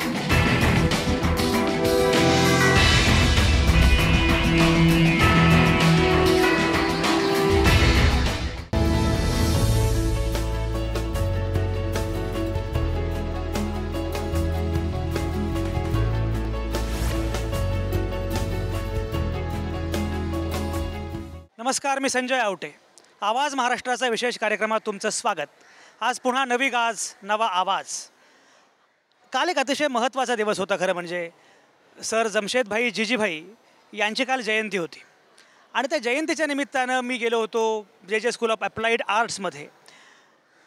नमस्कार, मी संजय आवटे. आवाज महाराष्ट्राचा विशेष कार्यक्रमात तुमचं स्वागत. आज पुन्हा नवी गाज, नवा आवाज. काल एक अतिशय महत्त्वाचा दिवस होता. खरं म्हणजे सर जमशेदभाई जीजीभाई यांची काल जयंती होती आणि त्या जयंतीच्या निमित्तानं मी गेलो होतो जे स्कूल ऑफ अप्लाइड आर्ट्समध्ये.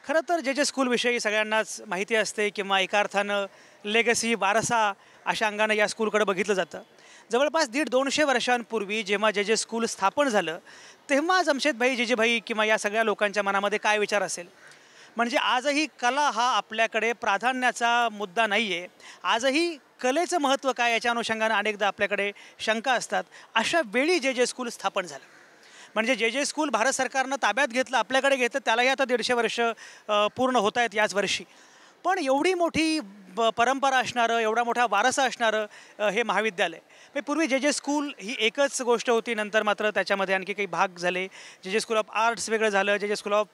खरं तर जे स्कूलविषयी सगळ्यांनाच माहिती असते किंवा एका अर्थानं लेगसी, वारसा अशा अंगानं या स्कूलकडे बघितलं जातं. जवळपास 150-200 वर्षांपूर्वी जेव्हा जे स्कूल स्थापन झालं तेव्हा जमशेदभाई जीजीभाई किंवा या सगळ्या लोकांच्या मनामध्ये काय विचार असेल. म्हणजे आजही कला हा आपल्याकडे प्राधान्याचा मुद्दा नाही आहे. आजही कलेचं महत्त्व काय याच्या अनुषंगानं अनेकदा आपल्याकडे शंका असतात. अशा वेळी जे स्कूल स्थापन झालं म्हणजे जे स्कूल भारत सरकारनं ताब्यात घेतलं, आपल्याकडे घेतलं, त्यालाही आता 150 वर्ष पूर्ण होत आहेत याच वर्षी. पण एवढी मोठी परंपरा असणारं, एवढा मोठा वारसा असणारं हे महाविद्यालय. पूर्वी जे स्कूल ही एकच गोष्ट होती. नंतर मात्र त्याच्यामध्ये आणखी काही भाग झाले. जे स्कूल ऑफ आर्ट्स वेगळं झालं, जे स्कूल ऑफ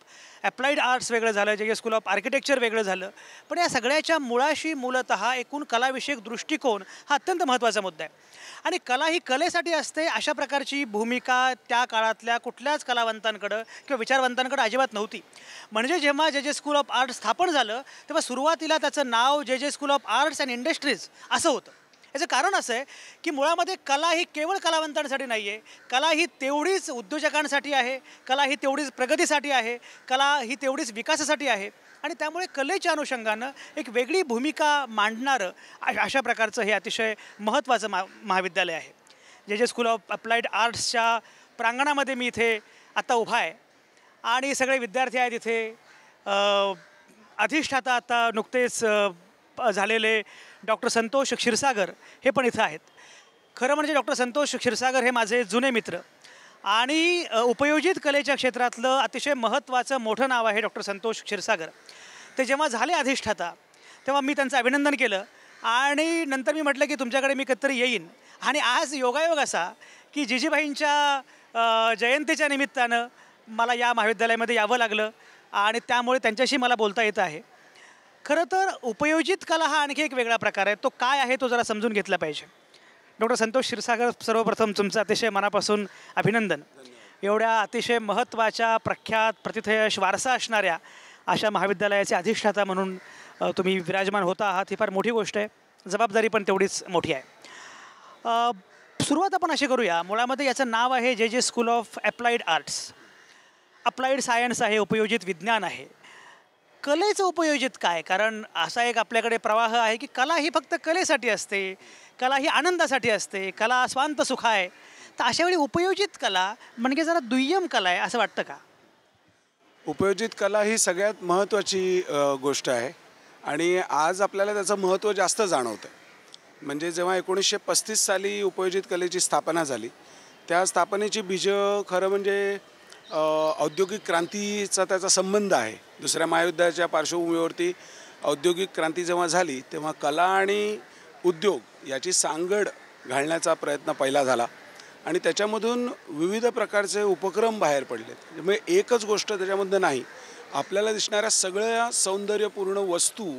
अप्लाइड आर्ट्स वेगळं झालं, जे स्कूल ऑफ आर्किटेक्चर वेगळं झालं. पण या सगळ्याच्या मुळाशी मूलतः एकूण कलाविषयक दृष्टिकोन हा अत्यंत महत्त्वाचा मुद्दा आहे. आणि कला ही कलेसाठी असते अशा प्रकारची भूमिका त्या काळातल्या कुठल्याच कलावंतांकडं किंवा विचारवंतांकडं अजिबात नव्हती. म्हणजे जेव्हा जे स्कूल ऑफ आर्ट्स स्थापन झालं तेव्हा सुरुवातीला त्याचं नाव जे school of arts and industries असं होतं. याचं कारण असं आहे की मुळामध्ये कला ही केवळ कलावंतांसाठी नाही आहे. कला ही तेवढीच उद्योजकांसाठी आहे, कला ही तेवढीच प्रगतीसाठी आहे, कला ही तेवढीच विकासासाठी आहे. आणि त्यामुळे कलेच्या अनुषंगानं एक वेगळी भूमिका मांडणारं अशा प्रकारचं हे अतिशय महत्त्वाचं महाविद्यालय आहे. जे स्कूल ऑफ अप्लाइड आर्ट्सच्या प्रांगणामध्ये मी इथे आत्ता उभा आहे आणि सगळे विद्यार्थी आहेत इथे. अधिष्ठाता आता नुकतेच झालेले डॉक्टर संतोष क्षीरसागर हे पण इथं आहेत. खरं म्हणजे डॉक्टर संतोष क्षीरसागर हे माझे जुने मित्र आणि उपयोजित कलेच्या क्षेत्रातलं अतिशय महत्त्वाचं मोठं नाव आहे डॉक्टर संतोष क्षीरसागर. ते जेव्हा झाले अधिष्ठाता तेव्हा मी त्यांचं अभिनंदन केलं आणि नंतर मी म्हटलं की तुमच्याकडे मी कधीतरी येईन. आणि आज योगायोग असा की जीजीभाईंच्या जयंतीच्या निमित्तानं मला या महाविद्यालयामध्ये यावं लागलं आणि त्यामुळे त्यांच्याशी मला बोलता येतं आहे. खरं तर उपयोजित कला हा आणखी एक वेगळा प्रकार आहे. तो काय आहे तो जरा समजून घेतला पाहिजे. डॉक्टर संतोष क्षीरसागर, सर्वप्रथम तुमचं अतिशय मनापासून अभिनंदन. एवढ्या अतिशय महत्त्वाच्या, प्रख्यात, प्रतिथयश वारसा असणाऱ्या अशा महाविद्यालयाचे अधिष्ठाता म्हणून तुम्ही विराजमान होता आहात, ही फार मोठी गोष्ट आहे. जबाबदारी पण तेवढीच मोठी आहे. सुरुवात आपण अशी करूया. मुळामध्ये याचं नाव आहे जे school of applied arts. Applied science आहे, उपयोजित विज्ञान आहे. कलेचं उपयोजित काय? कारण असा एक आपल्याकडे प्रवाह आहे की कला ही फक्त कलेसाठी असते, कला ही आनंदासाठी असते, कला स्वांत सुख आहे. तर अशावेळी उपयोजित कला म्हणजे जरा दुय्यम कला आहे असं वाटतं का? उपयोजित कला ही सगळ्यात महत्त्वाची गोष्ट आहे आणि आज आपल्याला त्याचं महत्त्व जास्त जाणवतं आहे. म्हणजे जेव्हा 1935 साली उपयोजित कलेची स्थापना झाली, त्या स्थापनेची बीजं खरं म्हणजे औद्योगिक क्रांतीचा त्याचा संबंध आहे. दुसऱ्या महायुद्धाच्या पार्श्वभूमीवरती औद्योगिक क्रांती जेव्हा झाली तेव्हा कला आणि उद्योग याची सांगड घालण्याचा प्रयत्न पहिला झाला आणि त्याच्यामधून विविध प्रकारचे उपक्रम बाहेर पडले. म्हणजे एकच गोष्ट त्याच्यामध्ये नाही, आपल्याला दिसणाऱ्या सगळ्या सौंदर्यपूर्ण वस्तू,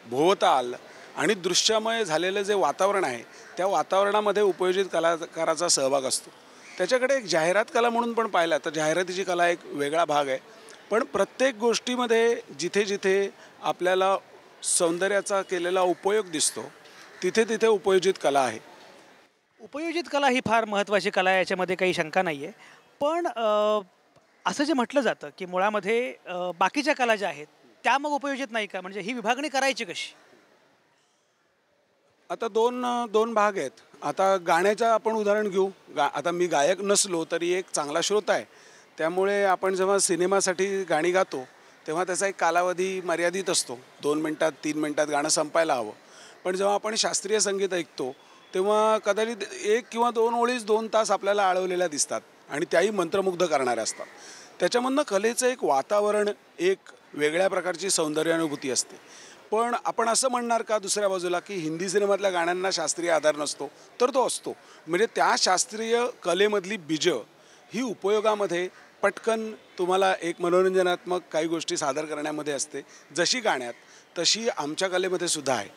भोवताल आणि दृश्यमय झालेलं जे वातावरण आहे त्या वातावरणामध्ये उपयोजित कलाकाराचा सहभाग असतो. त्याच्याकडे एक जाहिरात कला म्हणून पण पाहिला तर जाहिरातीची कला एक वेगळा भाग आहे. पण प्रत्येक गोष्टीमध्ये जिथे जिथे आपल्याला सौंदर्याचा केलेला उपयोग दिसतो तिथे तिथे उपयोजित कला आहे. उपयोजित कला ही फार महत्त्वाची कला आहे, याच्यामध्ये काही शंका नाही आहे. पण असं जे म्हटलं जातं की मुळामध्ये बाकीच्या कला ज्या आहेत त्या मग उपयोजित नाही का? म्हणजे ही विभागणी करायची कशी? आता दोन भाग आहेत. आता गाण्याचं आपण उदाहरण घेऊ. आता मी गायक नसलो तरी एक चांगला श्रोता आहे, त्यामुळे आपण जेव्हा सिनेमासाठी गाणी गातो तेव्हा त्याचा एक कालावधी मर्यादित असतो. 2 मिनटात 3 मिनटात गाणं संपायला हवं. पण जेव्हा आपण शास्त्रीय संगीत ऐकतो तेव्हा कदाचित 1 किंवा 2 ओळीच 2 तास आपल्याला आळवलेल्या दिसतात आणि त्याही मंत्रमुग्ध करणाऱ्या असतात. त्याच्यामधनं कलेचं एक वातावरण, एक वेगळ्या प्रकारची सौंदर्यानुभूती असते. पण आपण असं म्हणणार का दुसऱ्या बाजूला की हिंदी सिनेमातल्या गाण्यांना शास्त्रीय आधार नसतो? तर तो असतो. म्हणजे त्या शास्त्रीय कलेमधली बीजं ही उपयोगामध्ये पटकन तुम्हाला एक मनोरंजनात्मक काही गोष्टी सादर करण्यामध्ये असते. जशी गाण्यात तशी आमच्या कलेमध्ये सुद्धा आहे.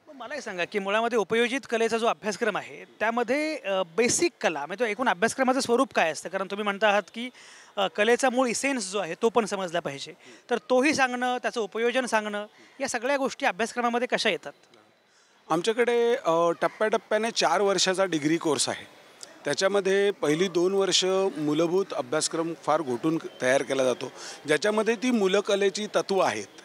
मग मला हे सांगा की मुळामध्ये उपयोजित कलेचा जो अभ्यासक्रम आहे त्यामध्ये बेसिक कला म्हणजे तो एकूण अभ्यासक्रमाचं स्वरूप काय असतं? कारण तुम्ही म्हणता आहात की कलेचा मूळ इसेन्स जो आहे तो पण समजला पाहिजे. तर तोही सांगणं, त्याचं उपयोजन सांगणं, या सगळ्या गोष्टी अभ्यासक्रमामध्ये कशा येतात? आमच्याकडे टप्प्याटप्प्याने 4 वर्षाचा डिग्री कोर्स आहे. त्याच्यामध्ये पहिली 2 वर्ष मूलभूत अभ्यासक्रम फार घोटून तयार केला जातो, ज्याच्यामध्ये ती मूलकलेची तत्त्व आहेत.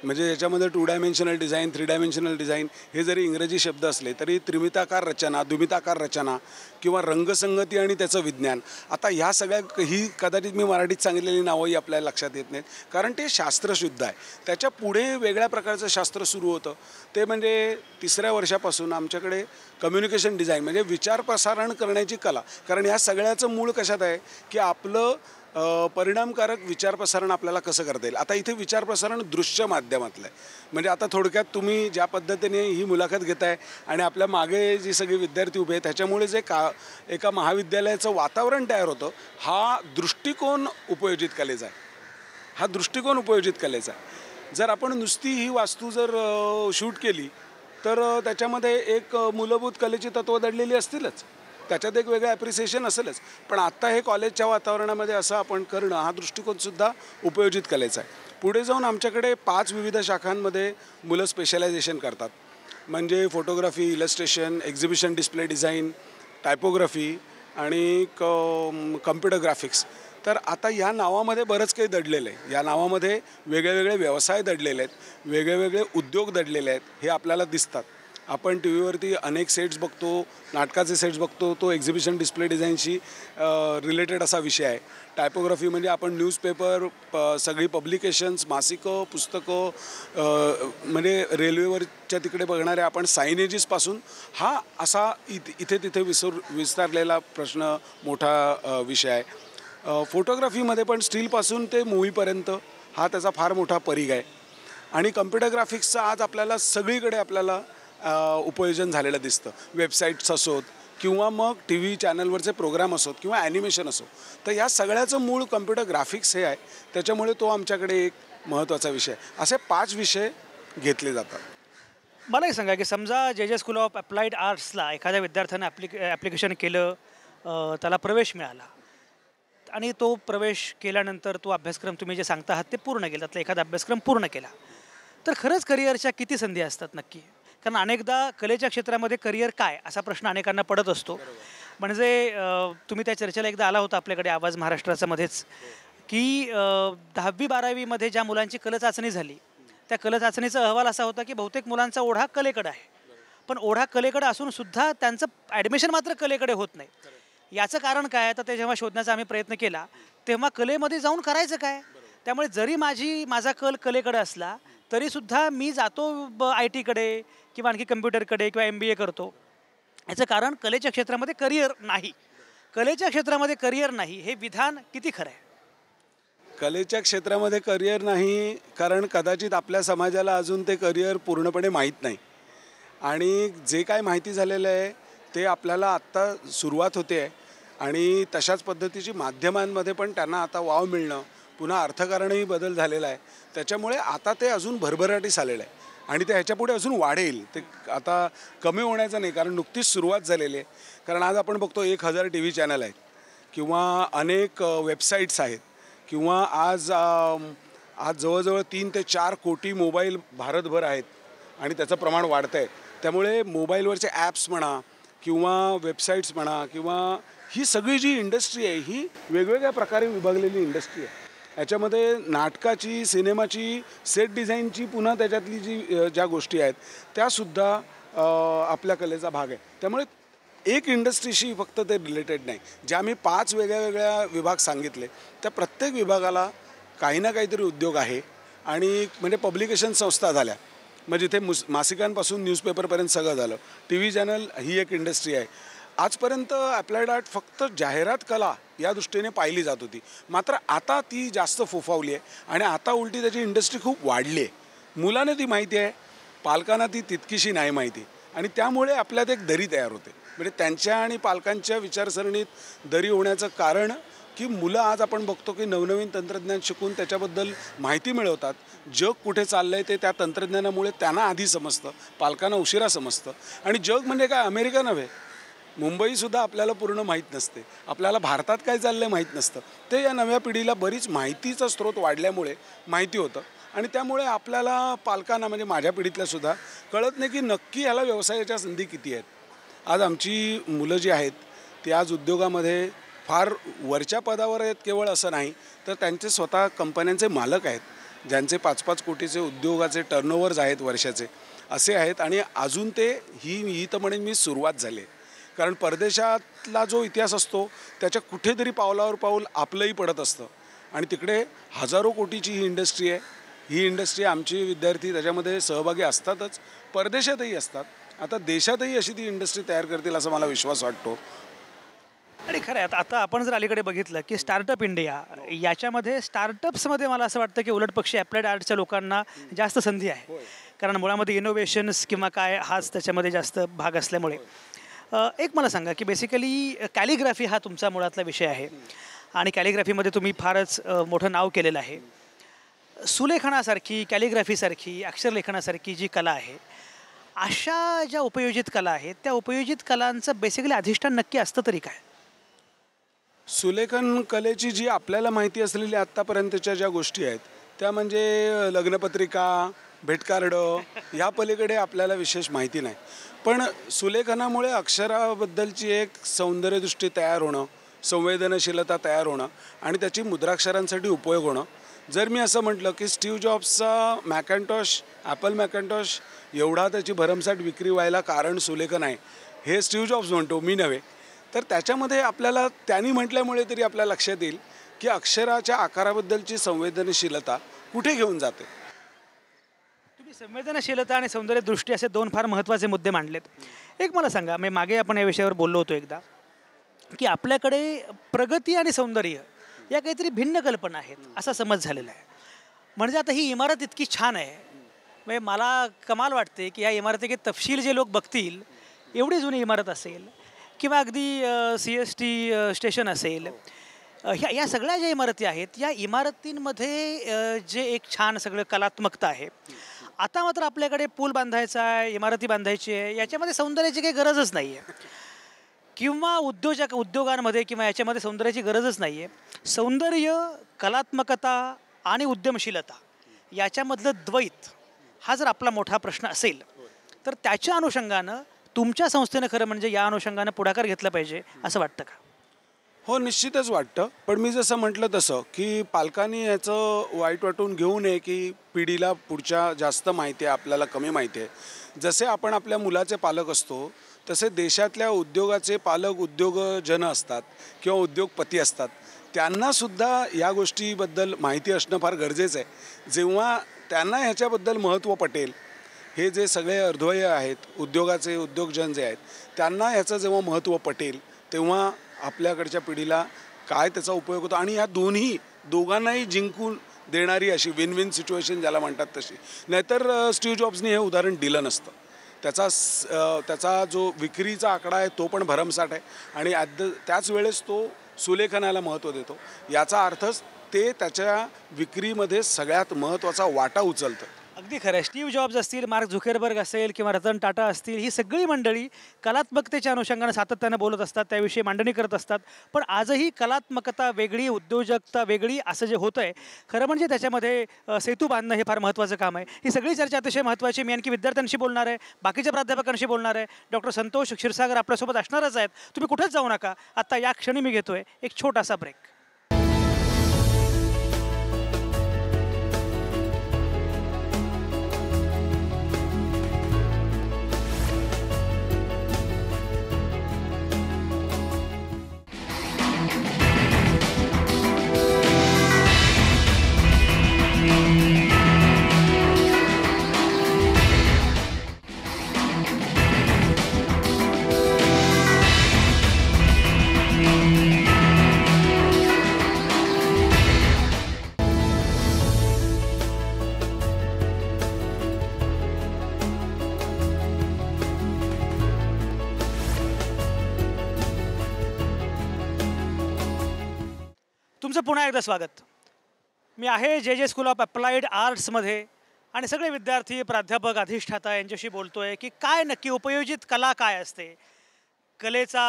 म्हणजे याच्यामध्ये 2 डायमेन्शनल डिझाईन, 3 डायमेन्शनल डिझाईन हे जरी इंग्रजी शब्द असले तरी त्रिमिताकार रचना, द्विमिताकार रचना किंवा रंगसंगती आणि त्याचं विज्ञान. आता ह्या सगळ्या ही कदाचित मी मराठीत सांगितलेली नावंही आपल्याला लक्षात येत नाहीत, कारण ते शास्त्रशुद्ध आहे. त्याच्या पुढे वेगळ्या प्रकारचं शास्त्र सुरू होतं. ते म्हणजे 3ऱ्या वर्षापासून आमच्याकडे कम्युनिकेशन डिझाईन म्हणजे विचार प्रसारण करण्याची कला. कारण या सगळ्याचं मूळ कशात आहे की आपलं परिणामकारक विचार प्रसारण आपल्याला कसं करता येईल. आता इथे विचार प्रसारण दृश्य माध्यमातलं आहे. म्हणजे आता थोडक्यात तुम्ही ज्या पद्धतीने ही मुलाखत घेताय आणि आपल्या मागे जी सगळी विद्यार्थी उभे आहेत त्याच्यामुळे जे एका महाविद्यालयाचं वातावरण तयार होतं, हा दृष्टिकोन उपयोजित कलेचा आहे. हा दृष्टिकोन उपयोजित कलेचा आहे. जर आपण नुसती ही वास्तू जर शूट केली तर त्याच्यामध्ये एक मूलभूत कलेची तत्त्व दडलेली असतीलच, त्याच्यात एक वेगळं ॲप्रिसिएशन असेलच. पण आत्ता हे कॉलेजच्या वातावरणामध्ये असं आपण करणं हा दृष्टिकोनसुद्धा उपयोजित कलेचा आहे. पुढे जाऊन आमच्याकडे 5 विविध शाखांमध्ये मुलं स्पेशलायझेशन करतात. म्हणजे photography, illustration, exhibition display design, typography आणि कम्प्युटर ग्राफिक्स. तर आता या नावामध्ये बरंच काही दडलेलं आहे. या नावामध्ये वेगळे व्यवसाय दडलेले आहेत, वेगळे उद्योग दडलेले आहेत, हे आपल्याला दिसतात. आपण टी व्हीवरती अनेक सेट्स बघतो, नाटकाचे सेट्स बघतो, तो एक्झिबिशन डिस्प्ले डिझाईनशी रिलेटेड असा विषय आहे. टायपोग्राफी म्हणजे आपण न्यूजपेपर, सगळी पब्लिकेशन्स, मासिकं, पुस्तकं, म्हणजे रेल्वेवरच्या तिकडे बघणारे आपण सायनेजेसपासून हा असा इथे तिथे विस्तारलेला प्रश्न मोठा विषय आहे. फोटोग्राफीमध्ये पण स्टीलपासून ते मूवीपर्यंत हा त्याचा फार मोठा परीघ आहे. आणि कम्प्युटर ग्राफिक्सचं आज आपल्याला सगळीकडे आपल्याला उपयोजन झालेलं दिसतं. वेबसाईट्स असोत किंवा मग टी व्ही चॅनलवरचे प्रोग्राम असोत किंवा ॲनिमेशन असो. तर या सगळ्याचं मूळ कम्प्युटर ग्राफिक्स हे आहे. त्याच्यामुळे तो आमच्याकडे एक महत्त्वाचा विषय आहे. असे 5 विषय घेतले जातात. मला हे सांगा की समजा जे स्कूल ऑफ अप्लाइड आर्ट्सला एखाद्या विद्यार्थ्यानं ॲप्लिकेशन केलं, त्याला प्रवेश मिळाला आणि तो प्रवेश केल्यानंतर तो अभ्यासक्रम तुम्ही जे सांगता आहात ते पूर्ण केला, त्यातला एखादा अभ्यासक्रम पूर्ण केला, तर खरंच करिअरच्या किती संधी असतात नक्की? कारण अनेकदा कलेच्या क्षेत्रामध्ये करिअर काय असा प्रश्न अनेकांना पडत असतो. म्हणजे तुम्ही त्या चर्चेला एकदा आला होता आपल्याकडे आवाज महाराष्ट्राचा मध्येच, की 10वी-12वीमध्ये ज्या मुलांची कल चाचणी झाली त्या कल चाचणीचा अहवाल असा होता की बहुतेक मुलांचा ओढा कलेकडे आहे, पण ओढा कलेकडे असूनसुद्धा त्यांचं ॲडमिशन मात्र कलेकडे होत नाही. याचं कारण काय? तर ते जेव्हा शोधण्याचा आम्ही प्रयत्न केला तेव्हा कलेमध्ये जाऊन करायचं काय? त्यामुळे जरी माझा कल कलेकडे असला तरीसुद्धा मी जातो आय टीकडे किंवा आणखी कम्प्युटरकडे किंवा MBA करतो. याचं कारण कलेच्या क्षेत्रामध्ये करिअर नाही. कलेच्या क्षेत्रामध्ये करिअर नाही हे विधान किती खरं आहे? कलेच्या क्षेत्रामध्ये करिअर नाही कारण कदाचित आपल्या समाजाला अजून ते करिअर पूर्णपणे माहीत नाही. आणि जे काय माहिती झालेलं आहे ते आपल्याला आत्ता सुरुवात होते आहे. आणि तशाच पद्धतीची माध्यमांमध्ये पण त्यांना आता वाव मिळणं, पुन्हा अर्थकारणही बदल झालेला आहे. त्याच्यामुळे आता ते अजून भरभराटीस आलेलं आहे आणि ते ह्याच्यापुढे अजून वाढेल. ते आता कमी होण्याचं नाही, कारण नुकतीच सुरुवात झालेली आहे. कारण आज आपण बघतो 1000 TV चॅनल आहेत किंवा अनेक वेबसाईट्स आहेत किंवा आज जवळजवळ 3 ते 4 कोटी मोबाईल भारतभर आहेत आणि त्याचं प्रमाण वाढतं आहे. त्यामुळे मोबाईलवरचे ॲप्स म्हणा किंवा वेबसाईट्स म्हणा किंवा ही सगळी जी इंडस्ट्री आहे ही वेगवेगळ्या प्रकारे विभागलेली इंडस्ट्री आहे. याच्यामध्ये नाटकाची, सिनेमाची, सेट डिझाईनची, पुन्हा त्याच्यातली ज्या गोष्टी आहेत त्यासुद्धा आपल्या कलेचा भाग आहे. त्यामुळे एक इंडस्ट्रीशी फक्त ते रिलेटेड नाही. ज्या मी 5 वेगळ्या विभाग सांगितले त्या प्रत्येक विभागाला काही ना काहीतरी उद्योग आहे. आणि म्हणजे पब्लिकेशन संस्था झाल्या, मग जिथे मासिकांपासून न्यूजपेपरपर्यंत सगळं झालं. TV चॅनल ही एक इंडस्ट्री आहे. आजपर्यंत अप्लाइड आर्ट फक्त जाहिरात कला या दृष्टीने पाहिली जात होती, मात्र आता ती जास्त फोफावली आहे आणि आता उलटी त्याची इंडस्ट्री खूप वाढली आहे. मुलांना ती माहिती आहे, पालकांना ती तितकीशी नाही माहिती आणि त्यामुळे आपल्यात एक दरी तयार होते. म्हणजे त्यांच्या आणि पालकांच्या विचारसरणीत दरी होण्याचं कारण की मुलं आज आपण बघतो की नवनवीन तंत्रज्ञान शिकून त्याच्याबद्दल माहिती मिळवतात. जग कुठे चाललं आहे ते त्या तंत्रज्ञानामुळे त्यांना आधी समजतं, पालकांना उशिरा समजतं. आणि जग म्हणजे काय अमेरिका नव्हे, मुंबईसुद्धा आपल्याला पूर्ण माहीत नसते, आपल्याला भारतात काय चाललं आहे माहीत नसतं. ते या नव्या पिढीला बरीच माहितीचा स्रोत वाढल्यामुळे माहिती होतं आणि त्यामुळे आपल्याला पालकांना म्हणजे माझ्या पिढीतल्यासुद्धा कळत नाही की नक्की ह्याला व्यवसायाच्या संधी किती आहेत. आज आमची मुलं जी आहेत ती आज उद्योगामध्ये फार वरच्या पदावर आहेत केवळ असं नाही, तर त्यांचे स्वतः कंपन्यांचे मालक आहेत, ज्यांचे 5-5 कोटीचे उद्योगाचे टर्नओव्हर्स आहेत वर्षाचे असे आहेत. आणि अजून ते ही तर म्हणेन मी सुरुवात झाली आहे. कारण परदेशातला जो इतिहास असतो त्याच्या कुठेतरी पावलावर पाऊल आपलंही पडत असतं आणि तिकडे हजारो कोटीची ही इंडस्ट्री आहे. ही इंडस्ट्री आमचे विद्यार्थी त्याच्यामध्ये सहभागी असतातच, परदेशातही असतात. आता देशातही अशी ती इंडस्ट्री तयार करतील असा मला विश्वास वाटतो. आणि खरं आहे आता आपण जर अलीकडे बघितलं की स्टार्टअप इंडिया याच्यामध्ये स्टार्टअप्समध्ये मला असं वाटतं की उलटपक्षी ॲप्लाइड आर्टच्या लोकांना जास्त संधी आहे. कारण मुळामध्ये इनोव्हेशन्स किंवा काय हाच त्याच्यामध्ये जास्त भाग असल्यामुळे. एक मला सांगा की बेसिकली कॅलिग्राफी हा तुमचा मुळातला विषय आहे आणि कॅलिग्राफीमध्ये तुम्ही फारच मोठं नाव केलेलं आहे. सुलेखनासारखी, कॅलिग्राफीसारखी, अक्षरलेखनासारखी जी कला आहे, अशा ज्या उपयोजित कला आहेत त्या उपयोजित कलांचं बेसिकली अधिष्ठान नक्की असतं तरी काय? सुलेखन कलेची जी आपल्याला माहिती असलेली आत्तापर्यंतच्या ज्या गोष्टी आहेत त्या म्हणजे लग्नपत्रिका, भेटकार्डं, ह्या पलीकडे आपल्याला विशेष माहिती नाही. पण सुलेखनामुळे अक्षराबद्दलची एक सौंदर्यदृष्टी तयार होणं, संवेदनशीलता तयार होणं आणि त्याची मुद्राक्षरांसाठी उपयोग होणं. जर मी असं म्हटलं की स्टीव्ह जॉब्सचा मॅकॅन्टॉश, ॲपल मॅकॅन्टॉश एवढा त्याची भरमसाठ विक्री व्हायला कारण सुलेखन आहे, हे स्टीव्ह जॉब्स म्हणतो, मी नव्हे. तर त्याच्यामध्ये आपल्याला त्यांनी म्हटल्यामुळे तरी आपल्याला लक्षात येईल की अक्षराच्या आकाराबद्दलची संवेदनशीलता कुठे घेऊन जाते. तुम्ही संवेदनशीलता आणि सौंदर्यदृष्टी असे दोन फार महत्त्वाचे मुद्दे मांडलेत. एक मला सांगा, मी मागे आपण या विषयावर बोललो होतो एकदा की आपल्याकडे प्रगती आणि सौंदर्य या काहीतरी भिन्न कल्पना आहेत असा समज झालेला आहे. म्हणजे आता ही इमारत इतकी छान आहे, म्हणजे मला कमाल वाटते की या इमारतीचे तपशील जे लोक बघतील, एवढी जुनी इमारत असेल किंवा अगदी CST स्टेशन असेल, या सगळ्या ज्या इमारती आहेत या इमारतींमध्ये जे एक छान सगळं कलात्मकता आहे. आता मात्र आपल्याकडे पूल बांधायचा आहे, इमारती बांधायची आहे, याच्यामध्ये सौंदर्याची काही गरजच नाही आहे किंवा उद्योगांमध्ये किंवा याच्यामध्ये सौंदर्याची गरजच नाही आहे. सौंदर्य, कलात्मकता आणि उद्यमशीलता याच्यामधलं द्वैत हा जर आपला मोठा प्रश्न असेल तर त्याच्या अनुषंगानं तुमच्या संस्थेनं खरं म्हणजे या अनुषंगानं पुढाकार घेतला पाहिजे असं वाटतं का? हो, निश्चितच वाटतं. पण मी जसं म्हटलं तसं की पालकांनी याचं वाईट वाटून घेऊ नये की पिढीला पुढच्या जास्त माहिती आहे, आपल्याला कमी माहिती आहे. जसे आपण आपल्या मुलाचे पालक असतो तसे देशातल्या उद्योगाचे पालक उद्योगजन असतात किंवा उद्योगपती असतात. त्यांनासुद्धा या गोष्टीबद्दल माहिती असणं फार गरजेचं आहे. जेव्हा त्यांना ह्याच्याबद्दल महत्त्व पटेल, हे जे सगळे अर्धवय आहेत, उद्योगाचे उद्योगजन जे आहेत, त्यांना ह्याचं जेव्हा महत्त्व पटेल तेव्हा आपल्याकडच्या पिढीला काय त्याचा उपयोग होतो. आणि या दोघांनाही जिंकून देणारी अशी विन विन सिच्युएशन ज्याला म्हणतात तशी. नाहीतर स्टीव्ह जॉब्सनी हे उदाहरण दिलं नसतं. त्याचा जो विक्रीचा आकडा आहे तो पण भरमसाठ आहे आणि त्याच वेळेस तो सुलेखनाला महत्त्व देतो. याचा अर्थच ते त्याच्या विक्रीमध्ये सगळ्यात महत्त्वाचा वाटा उचलतं. अगदी खरं आहे. स्टीव्ह जॉब्स असतील, मार्क झुकेरबर्ग असेल किंवा रतन टाटा असतील, ही सगळी मंडळी कलात्मकतेच्या अनुषंगानं सातत्यानं बोलत असतात, त्याविषयी मांडणी करत असतात. पण आजही कलात्मकता वेगळी, उद्योजकता वेगळी असं जे होतं आहे, खरं म्हणजे त्याच्यामध्ये सेतू बांधणं हे फार महत्त्वाचं काम आहे. ही सगळी चर्चा अतिशय महत्त्वाची. मी आणखी विद्यार्थ्यांशी बोलणार आहे, बाकीच्या प्राध्यापकांशी बोलणार आहे. डॉक्टर संतोष क्षीरसागर आपल्यासोबत असणारच आहेत. तुम्ही कुठेच जाऊ नका. आत्ता या क्षणी मी घेतोय एक छोटासा ब्रेक. तुमचं पुन्हा एकदा स्वागत. मी आहे जे स्कूल ऑफ अप्लाइड आर्ट्समध्ये आणि सगळे विद्यार्थी, प्राध्यापक, अधिष्ठाता यांच्याशी बोलतो आहे की काय नक्की उपयोजित कला काय असते, कलेचा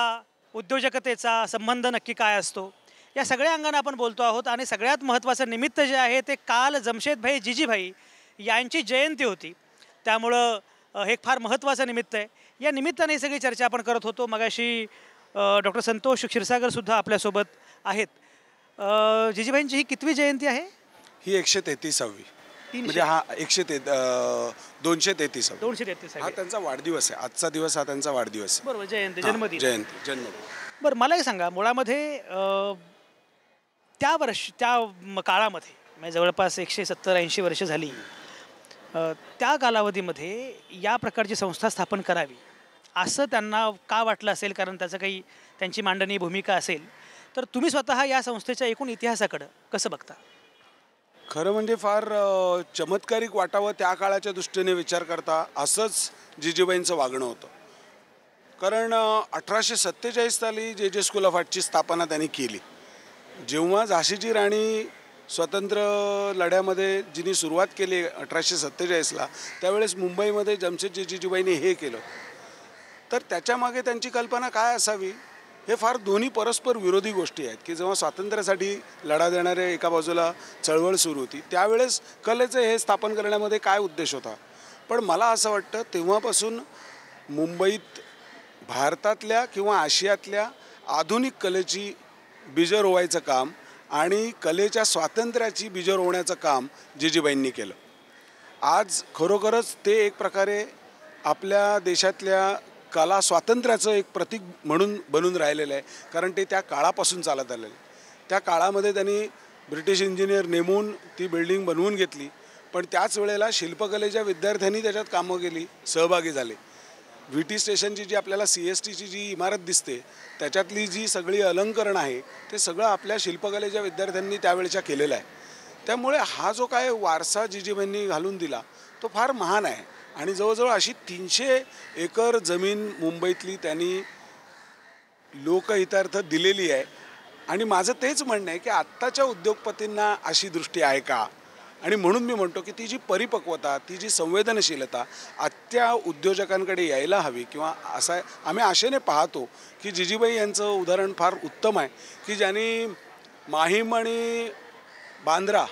उद्योजकतेचा संबंध नक्की काय असतो, या सगळ्या अंगाने आपण बोलतो आहोत. आणि सगळ्यात महत्त्वाचं निमित्त जे आहे ते काल जमशेदभाई जिजीभाई यांची जयंती होती, त्यामुळं हे एक फार महत्त्वाचं निमित्त आहे. या निमित्ताने ही सगळी चर्चा आपण करत होतो. मगाशी डॉक्टर संतोष क्षीरसागरसुद्धा आपल्यासोबत आहेत. जिजीभाईंची ही कितवी जयंती आहे? ही 133वी, म्हणजे हा 233 233 हा त्यांचा वाढदिवस आहे. आजचा दिवस हा त्यांचा वाढदिवस आहे. बरोबर, जयंती, जन्मदिन. जन्मदिन. बरं, मला एक सांगा, मुळामध्ये त्या काळामध्ये म्हणजे जवळपास 170-80 वर्ष झाली, त्या कालावधीमध्ये या प्रकारची संस्था स्थापन करावी असं त्यांना का वाटलं असेल? कारण त्याचं काही त्यांची मांडणी भूमिका असेल. तर तुम्ही स्वतः या संस्थेच्या एकूण इतिहासाकडं कसं बघता? खरं म्हणजे फार चमत्कारिक वाटावं त्या काळाच्या दृष्टीने विचार करता असंच जिजीबाईंचं वागणं होतं. कारण 1847 साली जे स्कूल ऑफ आर्टची स्थापना त्यांनी केली. जेव्हा झाशीची राणी स्वतंत्र लढ्यामध्ये जिनी सुरुवात केली 1847ला, त्यावेळेस मुंबईमध्ये जमशेदजी जिजीबाईंनी हे केलं. तर त्याच्यामागे त्यांची कल्पना काय असावी, हे फार दोन्ही परस्पर विरोधी गोष्टी आहेत. की जेव्हा स्वातंत्र्यासाठी लढा देणारे एका बाजूला चळवळ सुरू होती, त्यावेळेस कलेचं हे स्थापन करण्यामध्ये काय उद्देश होता. पण मला असं वाटतं तेव्हापासून मुंबईत भारतातल्या किंवा आशियातल्या आधुनिक कलेची बीजं रोवायचं काम आणि कलेच्या स्वातंत्र्याची बीजं रोवण्याचं काम जिजीबाईंनी केलं. आज खरोखरच ते एक प्रकारे आपल्या देशातल्या कला स्वातंत्र्याचं एक प्रतीक म्हणून बनून राहिलेलं आहे. कारण ते त्या काळापासून चालत आलेलं आहे. त्या काळामध्ये त्यांनी ब्रिटिश इंजिनियर नेमून ती बिल्डिंग बनवून घेतली, पण त्याच वेळेला शिल्पकलेच्या विद्यार्थ्यांनी त्याच्यात कामं केली, सहभागी झाले. VT स्टेशनची जी आपल्याला CSTची जी इमारत दिसते, त्याच्यातली जी सगळी अलंकरण आहे ते सगळं आपल्या शिल्पकलेच्या विद्यार्थ्यांनी त्यावेळेच्या केलेलं आहे. त्यामुळे हा जो काय वारसा जिजीबाईंनी घालून दिला तो फार महान आहे. आणि जवळजवळ अशी 300 एकर जमीन मुंबईतली त्यांनी लोकहितार्थ दिलेली आहे. आणि माझं तेच म्हणणं आहे की आत्ताच्या उद्योगपतींना अशी दृष्टी आहे का? आणि म्हणून मी म्हणतो की ती जी परिपक्वता, ती जी संवेदनशीलता आत्या उद्योजकांकडे यायला हवी. किंवा असं आम्ही आशेने पाहतो की जिजीबाई यांचं उदाहरण फार उत्तम आहे की ज्यांनी माहीम आणि बांद्रा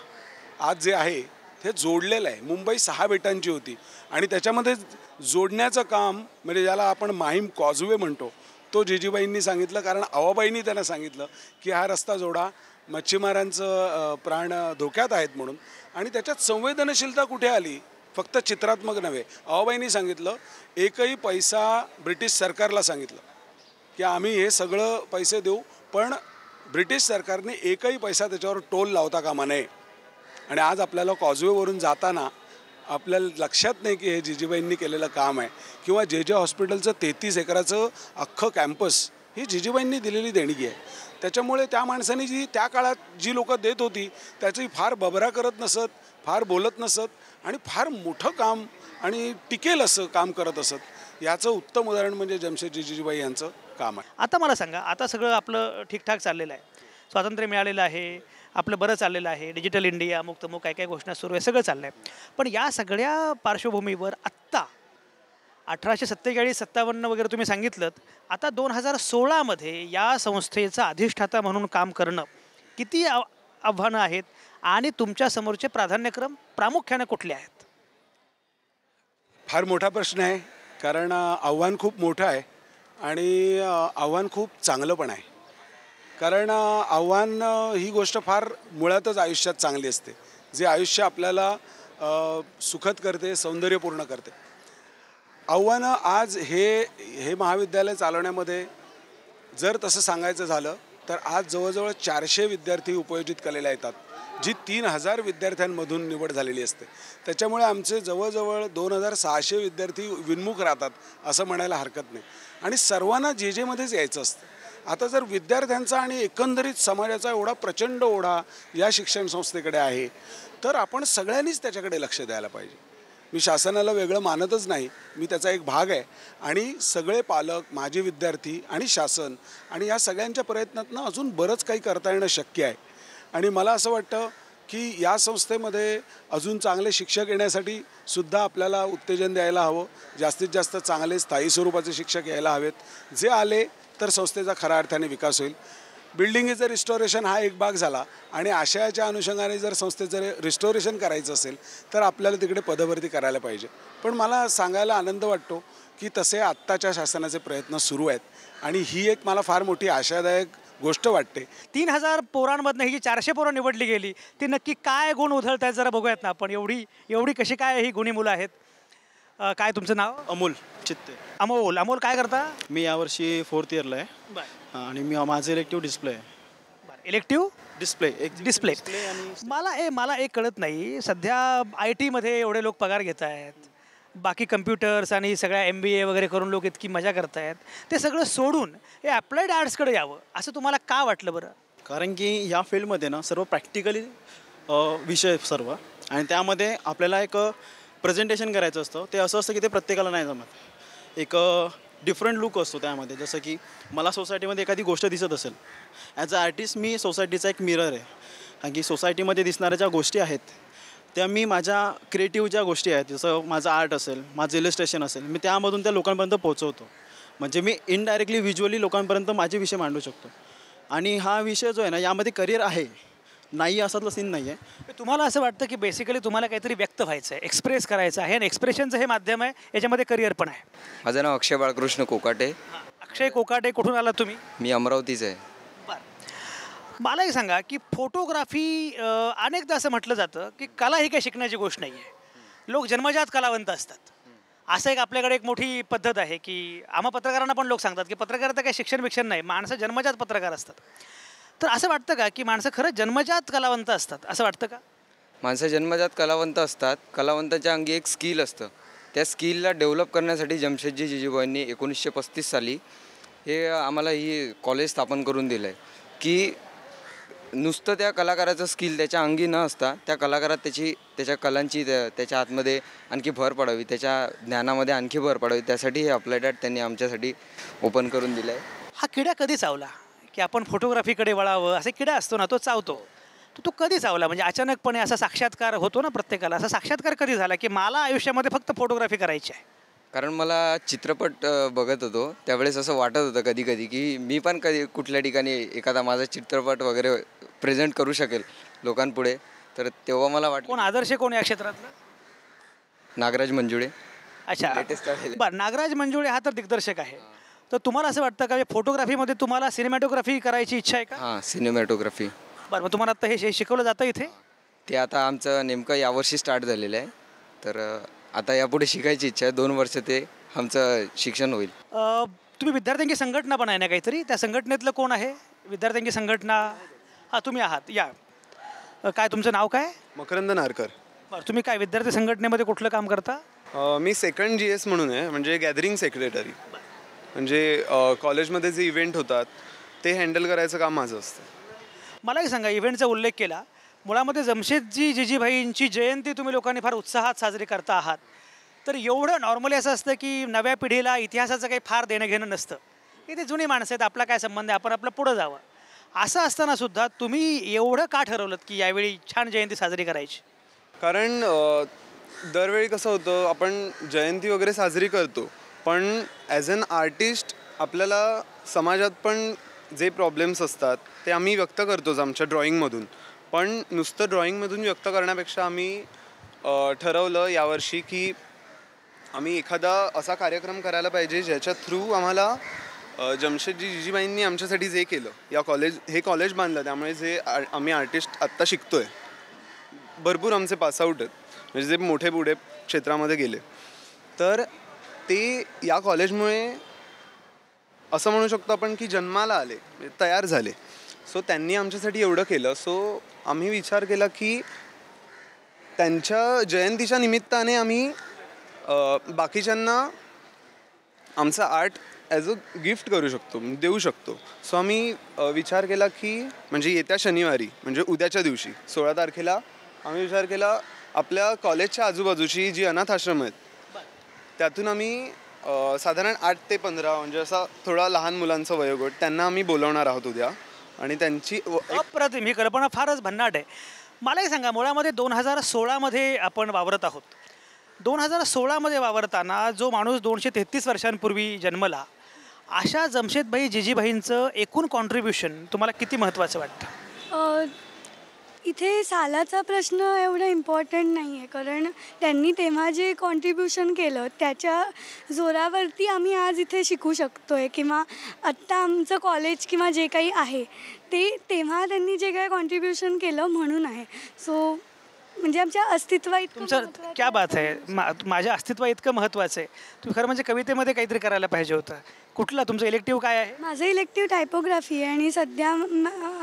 आज जे आहे ते जोडलेलं आहे. मुंबई 6 बेटांची होती आणि त्याच्यामध्ये जोडण्याचं काम म्हणजे ज्याला आपण माहीम कॉजवे म्हणतो तो जिजीबाईंनी सांगितलं. कारण आवाबाईंनी त्यांना सांगितलं की हा रस्ता जोडा, मच्छीमारांचं प्राण धोक्यात आहेत म्हणून. आणि त्याच्यात संवेदनशीलता कुठे आली? फक्त चित्रात्मक नव्हे. आवाबाईंनी सांगितलं, एकही पैसा ब्रिटिश सरकारला सांगितलं की आम्ही हे सगळं पैसे देऊ, पण ब्रिटिश सरकारने एकही पैसा त्याच्यावर टोल लावता कामा नये. आणि आज आपल्याला कॉजवेवरून जाताना आपल्याला लक्षात नाही की हे जिजीबाईंनी केलेलं काम आहे. किंवा जे हॉस्पिटलचं 33 एकराचं अख्खं कॅम्पस ही जिजीबाईंनी दिलेली देणगी आहे. त्याच्यामुळे त्या माणसांनी जी त्या काळात जी लोकं देत होती त्याची फार बबरा करत नसत, फार बोलत नसत आणि फार मोठं काम आणि टिकेल असं काम करत असत. याचं उत्तम उदाहरण म्हणजे जमशेदजी जिजीबाई यांचं काम आहे. आता मला सांगा, आता सगळं आपलं ठीकठाक चाललेलं आहे, स्वातंत्र्य मिळालेलं आहे, आपलं बरं चाललेलं आहे, डिजिटल इंडिया, मुक्तमुक, काय काय घोषणा सुरू आहे, सगळं चाललं आहे. पण या सगळ्या पार्श्वभूमीवर आत्ता 1847-57 वगैरे तुम्ही सांगितलं, आता 2016मध्ये या संस्थेचा अधिष्ठाता म्हणून काम करणं किती आव्हानं आहेत आणि तुमच्यासमोरचे प्राधान्यक्रम प्रामुख्याने कुठले आहेत? फार मोठा प्रश्न आहे. कारण आव्हान खूप मोठं आहे आणि आव्हान खूप चांगलं पण आहे. कारण आव्हान ही गोष्ट फार मुळातच आयुष्यात चांगली असते, जे आयुष्य आपल्याला सुखद करते, सौंदर्यपूर्ण करते. आव्हानं आज हे महाविद्यालय चालवण्यामध्ये जर तसं सांगायचं झालं तर आज जवळजवळ 400 विद्यार्थी उपयोजित कलेला येतात, जी 3000 विद्यार्थ्यांमधून निवड झालेली असते. त्याच्यामुळे आमचे जवळजवळ 2600 विद्यार्थी विन्मुख राहतात असं म्हणायला हरकत नाही. आणि सर्वांना जेमध्येच यायचं असतं. आता जर विद्यार्थ्यांचा आणि एकंदरीत समाजाचा एवढा प्रचंड ओढा या शिक्षण संस्थेकडे आहे तर आपण सगळ्यांनीच त्याच्याकडे लक्ष द्यायला पाहिजे. मी शासनाला वेगळं मानतच नाही, मी त्याचा एक भाग आहे. आणि सगळे पालक, माजी विद्यार्थी आणि शासन आणि या सगळ्यांच्या प्रयत्नातनं अजून बरंच काही करता येणं शक्य आहे. आणि मला असं वाटतं की या संस्थेमध्ये अजून चांगले शिक्षक येण्यासाठी सुद्धा आपल्याला उत्तेजन द्यायला हवं. जास्तीत जास्त चांगले स्थायी स्वरूपाचे शिक्षक यायला हवेत. जे आले तर संस्थेचा खऱ्या अर्थाने विकास होईल. बिल्डिंगचं रिस्टोरेशन हा एक भाग झाला आणि आशयाच्या अनुषंगाने जर संस्थेचं रिस्टोरेशन करायचं असेल तर आपल्याला तिकडे पदभरती करायला पाहिजे. पण मला सांगायला आनंद वाटतो की तसे आत्ताच्या शासनाचे प्रयत्न सुरू आहेत आणि ही एक मला फार मोठी आशादायक गोष्ट वाटते. 3000 पोरांमधनं ही जी 400 पोरं निवडली गेली ती नक्की काय गुण उधळत आहेत जरा बघूयात ना आपण. एवढी कशी काय ही गुणी मुलं आहेत. काय तुमचं नाव? अमोल चित्ते. अमोल काय करता? मी यावर्षी 4th इयरला आहे. बरं आणि माझं इलेक्टिव्ह डिस्प्ले आहे. बरं इलेक्टिव्ह डिस्प्ले डिस्प्ले. आणि मला एक कळत नाही, सध्या IT मध्ये एवढे लोक पगार घेत आहेत, बाकी कम्प्युटर्स आणि सगळ्या MBA वगैरे करून लोक इतकी मजा करत आहेत, ते सगळं सोडून हे अप्लाइड आर्ट्सकडे यावं असं तुम्हाला का वाटलं बरं? कारण की या फील्डमध्ये ना सर्व प्रॅक्टिकली विषय सर्व, आणि त्यामध्ये आपल्याला एक प्रेझेंटेशन करायचं असतं. ते असं असतं की ते प्रत्येकाला नाही जमत. एक डिफरंट लुक असतो त्यामध्ये. जसं की मला सोसायटीमध्ये एखादी गोष्ट दिसत असेल, ॲज अ आर्टिस्ट मी सोसायटीचा एक मिरर आहे. कारण की सोसायटीमध्ये दिसणाऱ्या ज्या गोष्टी आहेत त्या मी माझ्या क्रिएटिव्ह ज्या गोष्टी आहेत, जसं माझं आर्ट असेल, माझं इलस्ट्रेशन असेल, मी त्यामधून त्या लोकांपर्यंत पोहोचवतो. म्हणजे मी इनडायरेक्टली व्हिज्युअली लोकांपर्यंत माझे विषय मांडू शकतो. आणि हा विषय जो आहे ना, यामध्ये करिअर आहे, नाही असातलं सीन नाही आहे. तुम्हाला असं वाटतं की बेसिकली तुम्हाला काहीतरी व्यक्त व्हायचं आहे, एक्सप्रेस करायचं आहे आणि एक्सप्रेशनचं हे माध्यम आहे, याच्यामध्ये करिअर पण आहे. माझं नाव अक्षय बाळकृष्ण कोकाटे. अक्षय कोकाटे, कुठून आला तुम्ही? मी अमरावतीचं आहे. मलाही सांगा की फोटोग्राफी, अनेकदा असं म्हटलं जातं की कला ही काही शिकण्याची गोष्ट नाही आहे. लोक जन्मजात कलावंत असतात. असं एक आपल्याकडे एक मोठी पद्धत आहे की आम्हा पत्रकारांना पण लोक सांगतात की पत्रकारिता काही शिक्षण नाही, माणसं जन्मजात पत्रकार असतात. तर असं वाटतं का की माणसं खरंच जन्मजात कलावंत असतात, असं वाटतं का? माणसं जन्मजात कलावंत असतात. कलावंताच्या अंगी एक स्किल असतं. त्या स्किलला डेव्हलप करण्यासाठी जमशेदजी जिजीबाईंनी 1935 साली हे आम्हाला ही कॉलेज स्थापन करून दिलं आहे की नुसतं त्या कलाकाराचं स्किल त्याच्या अंगी न असता त्या कलाकारात त्याच्या कलांची त्याच्या आतमध्ये आणखी भर पडावी, त्याच्या ज्ञानामध्ये आणखी भर पडावी, त्यासाठी हे अप्लाइड आर्ट त्यांनी आमच्यासाठी ओपन करून दिलं आहे. हा किडा कधी चावला की आपण फोटोग्राफीकडे वळावं? असा किडा असतो ना, तो चावतो. तो कधी चावला? म्हणजे अचानकपणे असा साक्षात्कार होतो ना प्रत्येकाला, असा साक्षात्कार कधी झाला की मला आयुष्यामध्ये फक्त फोटोग्राफी करायची आहे? कारण मला चित्रपट बघत होतो त्यावेळेस असं वाटत होतं कधी कधी की मी पण कधी कुठल्या ठिकाणी एखादा माझा चित्रपट वगैरे प्रेझेंट करू शकेल लोकांपुढे. तर तेव्हा मला वाटलं. कोण आदर्श कोण या क्षेत्रातलं? नागराज मंजुळे. अच्छा, लेटेस्ट आलेले. बरं. नागराज मंजुळे हा तर दिग्दर्शक आहे. तर तुम्हाला असं वाटतं का फोटोग्राफीमध्ये तुम्हाला सिनेमॅटोग्राफी करायची इच्छा आहे का? हां, सिनेमॅटोग्राफी. बरं, मग तुम्हाला आता हे शिकवलं जातं इथे? ते आता आमचं नेमकं यावर्षी स्टार्ट झालेलं आहे. तर आता यापुढे शिकायची इच्छा आहे. 2 वर्ष ते आमचं शिक्षण होईल. तुम्ही विद्यार्थ्यांची संघटना पण आहे ना काहीतरी, त्या संघटनेतलं कोण आहे? विद्यार्थ्यांची संघटना? हां, तुम्ही आहात. या. काय तुमचं नाव काय? मकरंद नारकर. बरं, तुम्ही काय विद्यार्थी संघटनेमध्ये कुठलं काम करता? मी सेकंड GS म्हणून आहे, म्हणजे गॅदरिंग सेक्रेटरी. म्हणजे कॉलेजमध्ये जे इव्हेंट होतात ते हँडल करायचं काम माझं असतं. मलाही सांगा, इव्हेंटचा उल्लेख केला, मुळामध्ये जमशेदजी जिजीभाईंची जयंती तुम्ही लोकांनी फार उत्साहात साजरी करता आहात. तर एवढं नॉर्मली असं असतं की नव्या पिढीला इतिहासाचं काही फार देणं घेणं नसतं. की ते जुनी माणसं आहेत, आपला काय संबंध आहे, आपण आपलं पुढं जावं. असं असताना सुद्धा तुम्ही एवढं का ठरवलं की यावेळी छान जयंती साजरी करायची? कारण दरवेळी कसं होतं, आपण जयंती वगैरे साजरी करतो, पण ॲज अन आर्टिस्ट आपल्याला समाजात पण जे प्रॉब्लेम्स असतात ते आम्ही व्यक्त करतोच आमच्या ड्रॉइंगमधून. पण नुसतं ड्रॉइंगमधून व्यक्त करण्यापेक्षा आम्ही ठरवलं यावर्षी की आम्ही एखादा असा कार्यक्रम करायला पाहिजे ज्याच्या थ्रू आम्हाला जमशेदजी जिजीबाईंनी आमच्यासाठी जे केलं, हे कॉलेज बांधलं, त्यामुळे जे आम्ही आर्टिस्ट आत्ता शिकतोय, भरपूर आमचे पासआउट आहेत, म्हणजे जे मोठे पुढे क्षेत्रामध्ये गेले, तर ते या कॉलेजमुळे असं म्हणू शकतो आपण की जन्माला आले, म्हणजे तयार झाले. सो त्यांनी आमच्यासाठी एवढं केलं. सो आम्ही विचार केला की त्यांच्या जयंतीच्या निमित्ताने आम्ही बाकीच्यांना आमचं आर्ट ॲज अ गिफ्ट करू शकतो, देऊ शकतो. सो आम्ही विचार केला की म्हणजे येत्या शनिवारी, म्हणजे उद्याच्या दिवशी 16 तारखेला आम्ही विचार केला आपल्या कॉलेजच्या आजूबाजूची जी अनाथ आश्रम आहेत त्यातून आम्ही साधारण 8 ते 15 म्हणजे असा थोडा लहान मुलांचा वयोगट त्यांना आम्ही बोलवणार आहोत उद्या. आणि त्यांची अप्रतिम, ही कल्पना फारच भन्नाट आहे. मला एक सांगा, मुळामध्ये 2016मध्ये आपण वावरत आहोत. 2016मध्ये वावरताना जो माणूस 233 वर्षांपूर्वी जन्मला, अशा जमशेदभाई जिजीभाईंचं एकूण कॉन्ट्रीब्युशन तुम्हाला किती महत्त्वाचं वाटतं? इथे सालाचा प्रश्न एवढा इम्पॉर्टंट नाही आहे, कारण त्यांनी तेव्हा जे कॉन्ट्रीब्युशन केलं त्याच्या जोरावरती आम्ही आज इथे शिकू शकतो आहे, किंवा आत्ता आमचं कॉलेज किंवा जे काही आहे ते तेव्हा त्यांनी जे काही कॉन्ट्रीब्युशन केलं म्हणून आहे. सो म्हणजे आमच्या अस्तित्वाइतकं तुमचं महत्त्वाचं क्या बात आहे. माझ्या अस्तित्व इतकं महत्त्वाचं आहे. तुम्ही खरं म्हणजे कवितेमध्ये काहीतरी करायला पाहिजे होतं. कुठलं तुमचं इलेक्टिव्ह काय आहे? माझं इलेक्टिव्ह टायपोग्राफी आहे आणि सध्या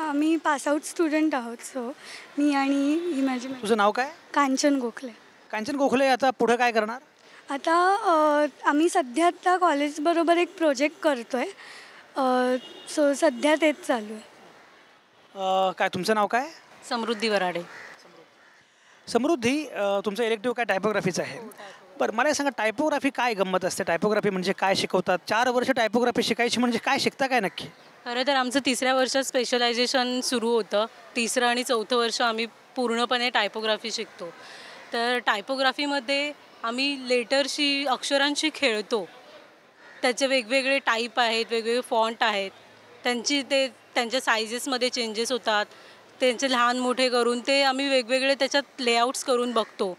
आम्ही पासआउट स्टुडंट आहोत. सो मी आणि ही माझी तुझं नाव काय? कांचन गोखले. कांचन गोखले, आता पुढं काय करणार? आता आम्ही सध्या आता कॉलेजबरोबर एक प्रोजेक्ट करतो आहे. सो सध्या तेच चालू आहे. काय तुमचं नाव काय? समृद्धी वराडे. समृद्धी, तुमचं इलेक्टिव्ह काय टायपोग्राफीचं आहे? बरं, मला सांगा, टायपोग्राफी काय गंमत असते? टायपोग्राफी म्हणजे काय शिकवतात? 4 वर्ष टायपोग्राफी शिकायची म्हणजे काय शिकता काय नक्की? खरं तर आमचं 3ऱ्या वर्षात स्पेशलायझेशन सुरू होतं. 3रं आणि 4थं वर्ष आम्ही पूर्णपणे टायपोग्राफी शिकतो. तर टायपोग्राफीमध्ये आम्ही लेटरशी, अक्षरांशी खेळतो. त्याचे वेगवेगळे टाईप आहेत, वेगवेगळे फॉन्ट आहेत. त्यांच्या सायझेसमध्ये चेंजेस होतात. त्यांचे लहान मोठे करून ते आम्ही वेगवेगळे त्याच्यात लेआउट्स करून बघतो.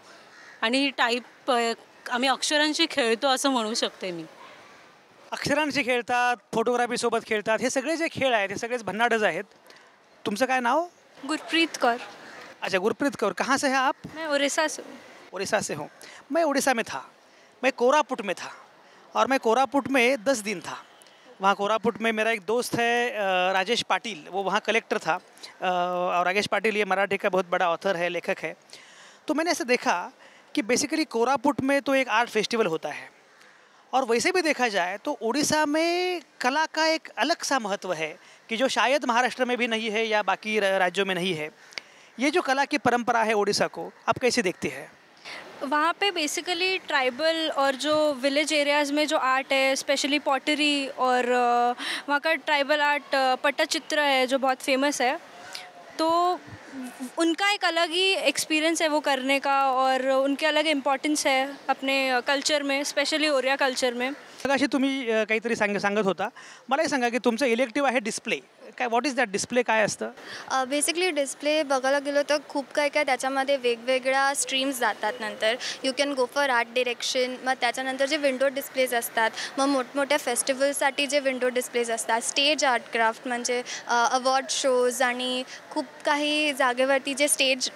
आणि टाईप आम्ही अक्षरांशी खेळतो असं म्हणू शकते मी. अक्षरांशी खेळतात, फोटोग्राफीसोबत खेळतात. हे सगळे जे खेळ आहेत हे सगळेच भन्नाटच आहेत. तुमचं काय नाव? गुरप्रीत कौर. अच्छा, गुरप्रीत कौर. कहाँ से हैं आप? मैं उड़ीसा से हूँ. उड़ीसा से हूँ. मैं उड़ीसा में था. मैं कोरापुट में था और मैं कोरापुट में 10 दिन था. वहाँ कोरापुट में मेरा एक दोस्त है राजेश पाटिल, वो वहाँ कलेक्टर था. और राजेश पाटिल ये मराठी का बहुत बड़ा ऑथर है, लेखक है. तो मैंने ऐसे देखा कि बेसिकली कोरापुट में तो एक आर्ट फेस्टिवल होता है, और वैसे भी देखा जाए तो उड़ीसा में कला का एक अलग सा महत्व है कि जो शायद महाराष्ट्र में भी नहीं है या बाकी राज्यों में नहीं है. ये जो कला की परंपरा है उड़ीसा को, आप कैसे देखते हैं? वहाँ पे बेसिकली ट्राइबल और जो विलेज एरियाज़ में जो आर्ट है, स्पेशली पॉटरी और वहाँ का ट्राइबल आर्ट पट्टचित्र है जो बहुत फेमस है. तो उनका एक अलग ही एक्सपीरियंस है वो करने का, और उनके अलग इम्पॉर्टेंस है अपने कल्चर में, स्पेशली ओरिया कल्चर में. अशी तुम्ही काहीतरी सांगत होता. मला हे सांगा की तुमचं इलेक्टिव्ह आहे डिस्प्ले. काय, व्हॉट इज दॅट डिस्प्ले? काय असतं? बेसिकली डिस्प्ले बघायला गेलो तर खूप काय त्याच्यामध्ये वेगवेगळ्या स्ट्रीम्स जातात. नंतर you can go for art direction. मग त्याच्यानंतर जे विंडो डिस्प्लेज असतात, मग मोठमोठ्या फेस्टिवलसाठी जे विंडो डिस्प्लेज असतात, स्टेज आर्ट क्राफ्ट म्हणजे अवॉर्ड शोज आणि खूप काही जागेवरती जे स्टेज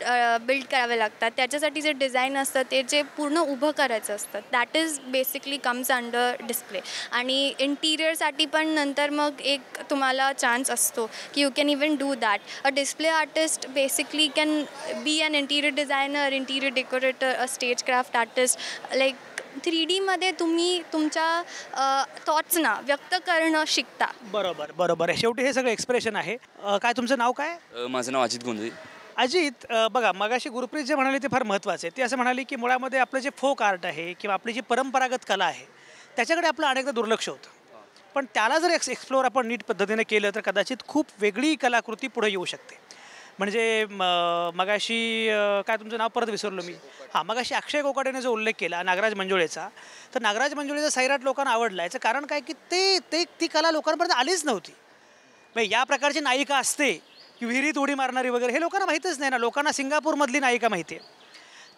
बिल्ड करावे लागतात त्याच्यासाठी जे डिझाईन असतं ते जे पूर्ण उभं करायचं असतं, that is basically comes under display. आणि इंटिरियरसाठी पण नंतर मग एक तुम्हाला चान्स असतो की you can even do that. A display artist basically can be an interior designer, interior decorator, a stage craft artist. Like 3Dमध्ये तुम्ही तुमच्या थॉट्सना व्यक्त करणं शिकता. बरोबर आहे. शेवटी हे सगळं एक्सप्रेशन आहे. काय तुमचं नाव काय? माझं नाव अजित गोंधळी. अजित, बघा, मगाशी गुरप्रीत जे म्हणाले ते फार महत्त्वाचे आहे. ते असं म्हणाले की मुळामध्ये आपलं जे फोक आर्ट आहे किंवा आपली जी परंपरागत कला आहे त्याच्याकडे आपलं अनेकदा दुर्लक्ष होतं. पण त्याला जर एक्सप्लोअर आपण नीट पद्धतीने केलं तर कदाचित खूप वेगळी कलाकृती पुढे येऊ शकते. म्हणजे मगाशी काय तुमचं नाव परत विसरलो मी. हां, मगाशी अक्षय कोकाटेने जो उल्लेख केला नागराज मंजुळेचा, तर नागराज मंजुळेचा सैराट लोकांना आवडला. याचं कारण काय की ती कला लोकांपर्यंत आलीच नव्हती. म्हणजे या प्रकारची नायिका असते की विहिरीत उडी मारणारी वगैरे, हे लोकांना माहीतच नाही ना. लोकांना सिंगापूरमधली नायिका माहिती आहे.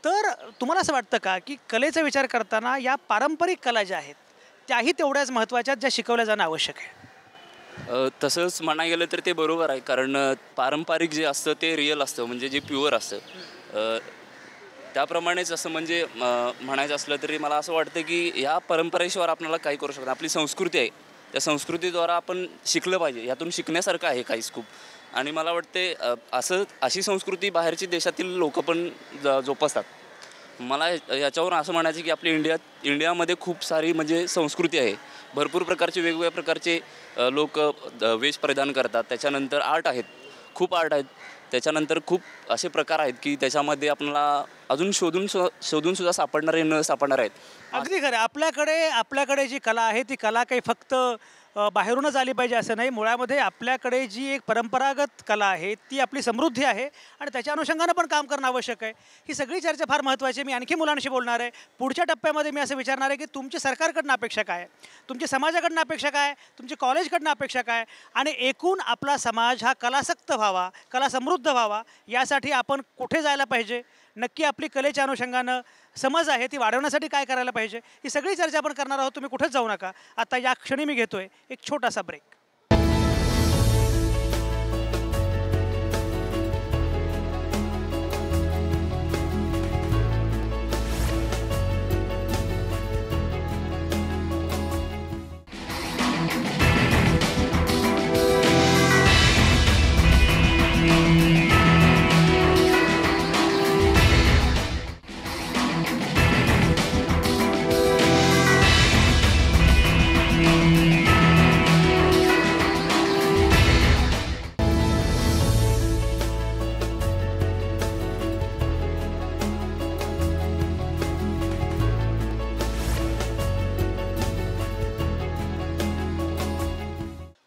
तर तुम्हाला असं वाटतं का की कलेचा विचार करताना या पारंपरिक कला ज्या आहेत त्याही तेवढ्याच महत्त्वाच्या ज्या शिकवल्या जाणं आवश्यक आहे? तसंच म्हणायला गेलं तर ते बरोबर आहे, कारण पारंपरिक जे असतं ते रिअल असतं, म्हणजे जे प्युअर असतं. त्याप्रमाणेच असं म्हणजे म्हणायचं असलं तरी मला असं वाटतं की ह्या परंपरेशिवाय आपल्याला काही करू शकतो. आपली संस्कृती आहे, त्या संस्कृतीद्वारा आपण शिकलं पाहिजे. यातून शिकण्यासारखं आहे काहीच खूप. आणि मला वाटते अशी संस्कृती बाहेरची देशातील लोक पण जोपासतात. मला याच्यावर असं म्हणायचं की आपली इंडियामध्ये खूप सारी म्हणजे संस्कृती आहे. भरपूर प्रकारचे वेगवेगळ्या प्रकारचे लोक वेश परिधान करतात. त्याच्यानंतर आर्ट आहेत, खूप आर्ट आहेत. त्याच्यानंतर खूप असे प्रकार आहेत की त्याच्यामध्ये आपल्याला अजून शोधून सुद्धा सापडणारे न सापडणार आहेत. अगदी खरं. आपल्याकडे जी कला आहे ती कला काही फक्त बाहेरूनच आली पाहिजे असं नाही. मुळामध्ये आपल्याकडे जी एक परंपरागत कला आहे ती आपली समृद्धी आहे आणि त्याच्या अनुषंगानं पण काम करणं आवश्यक आहे. ही सगळी चर्चा फार महत्त्वाची आहे. मी आणखी मुलांशी बोलणार आहे. पुढच्या टप्प्यामध्ये मी असं विचारणार आहे की तुमची सरकारकडनं अपेक्षा काय, तुमची समाजाकडनं अपेक्षा काय, तुमची कॉलेजकडनं अपेक्षा काय आणि एकूण आपला समाज हा कलासक्त व्हावा, कला समृद्ध व्हावा यासाठी आपण कुठे जायला पाहिजे, नक्की आपली कलेच्या अनुषंगानं समज आहे ती वाढवण्यासाठी काय करायला पाहिजे, ही सगळी चर्चा आपण करणार आहोत. तुम्ही कुठेच जाऊ नका. आता या क्षणी मी घेतोय एक छोटासा ब्रेक.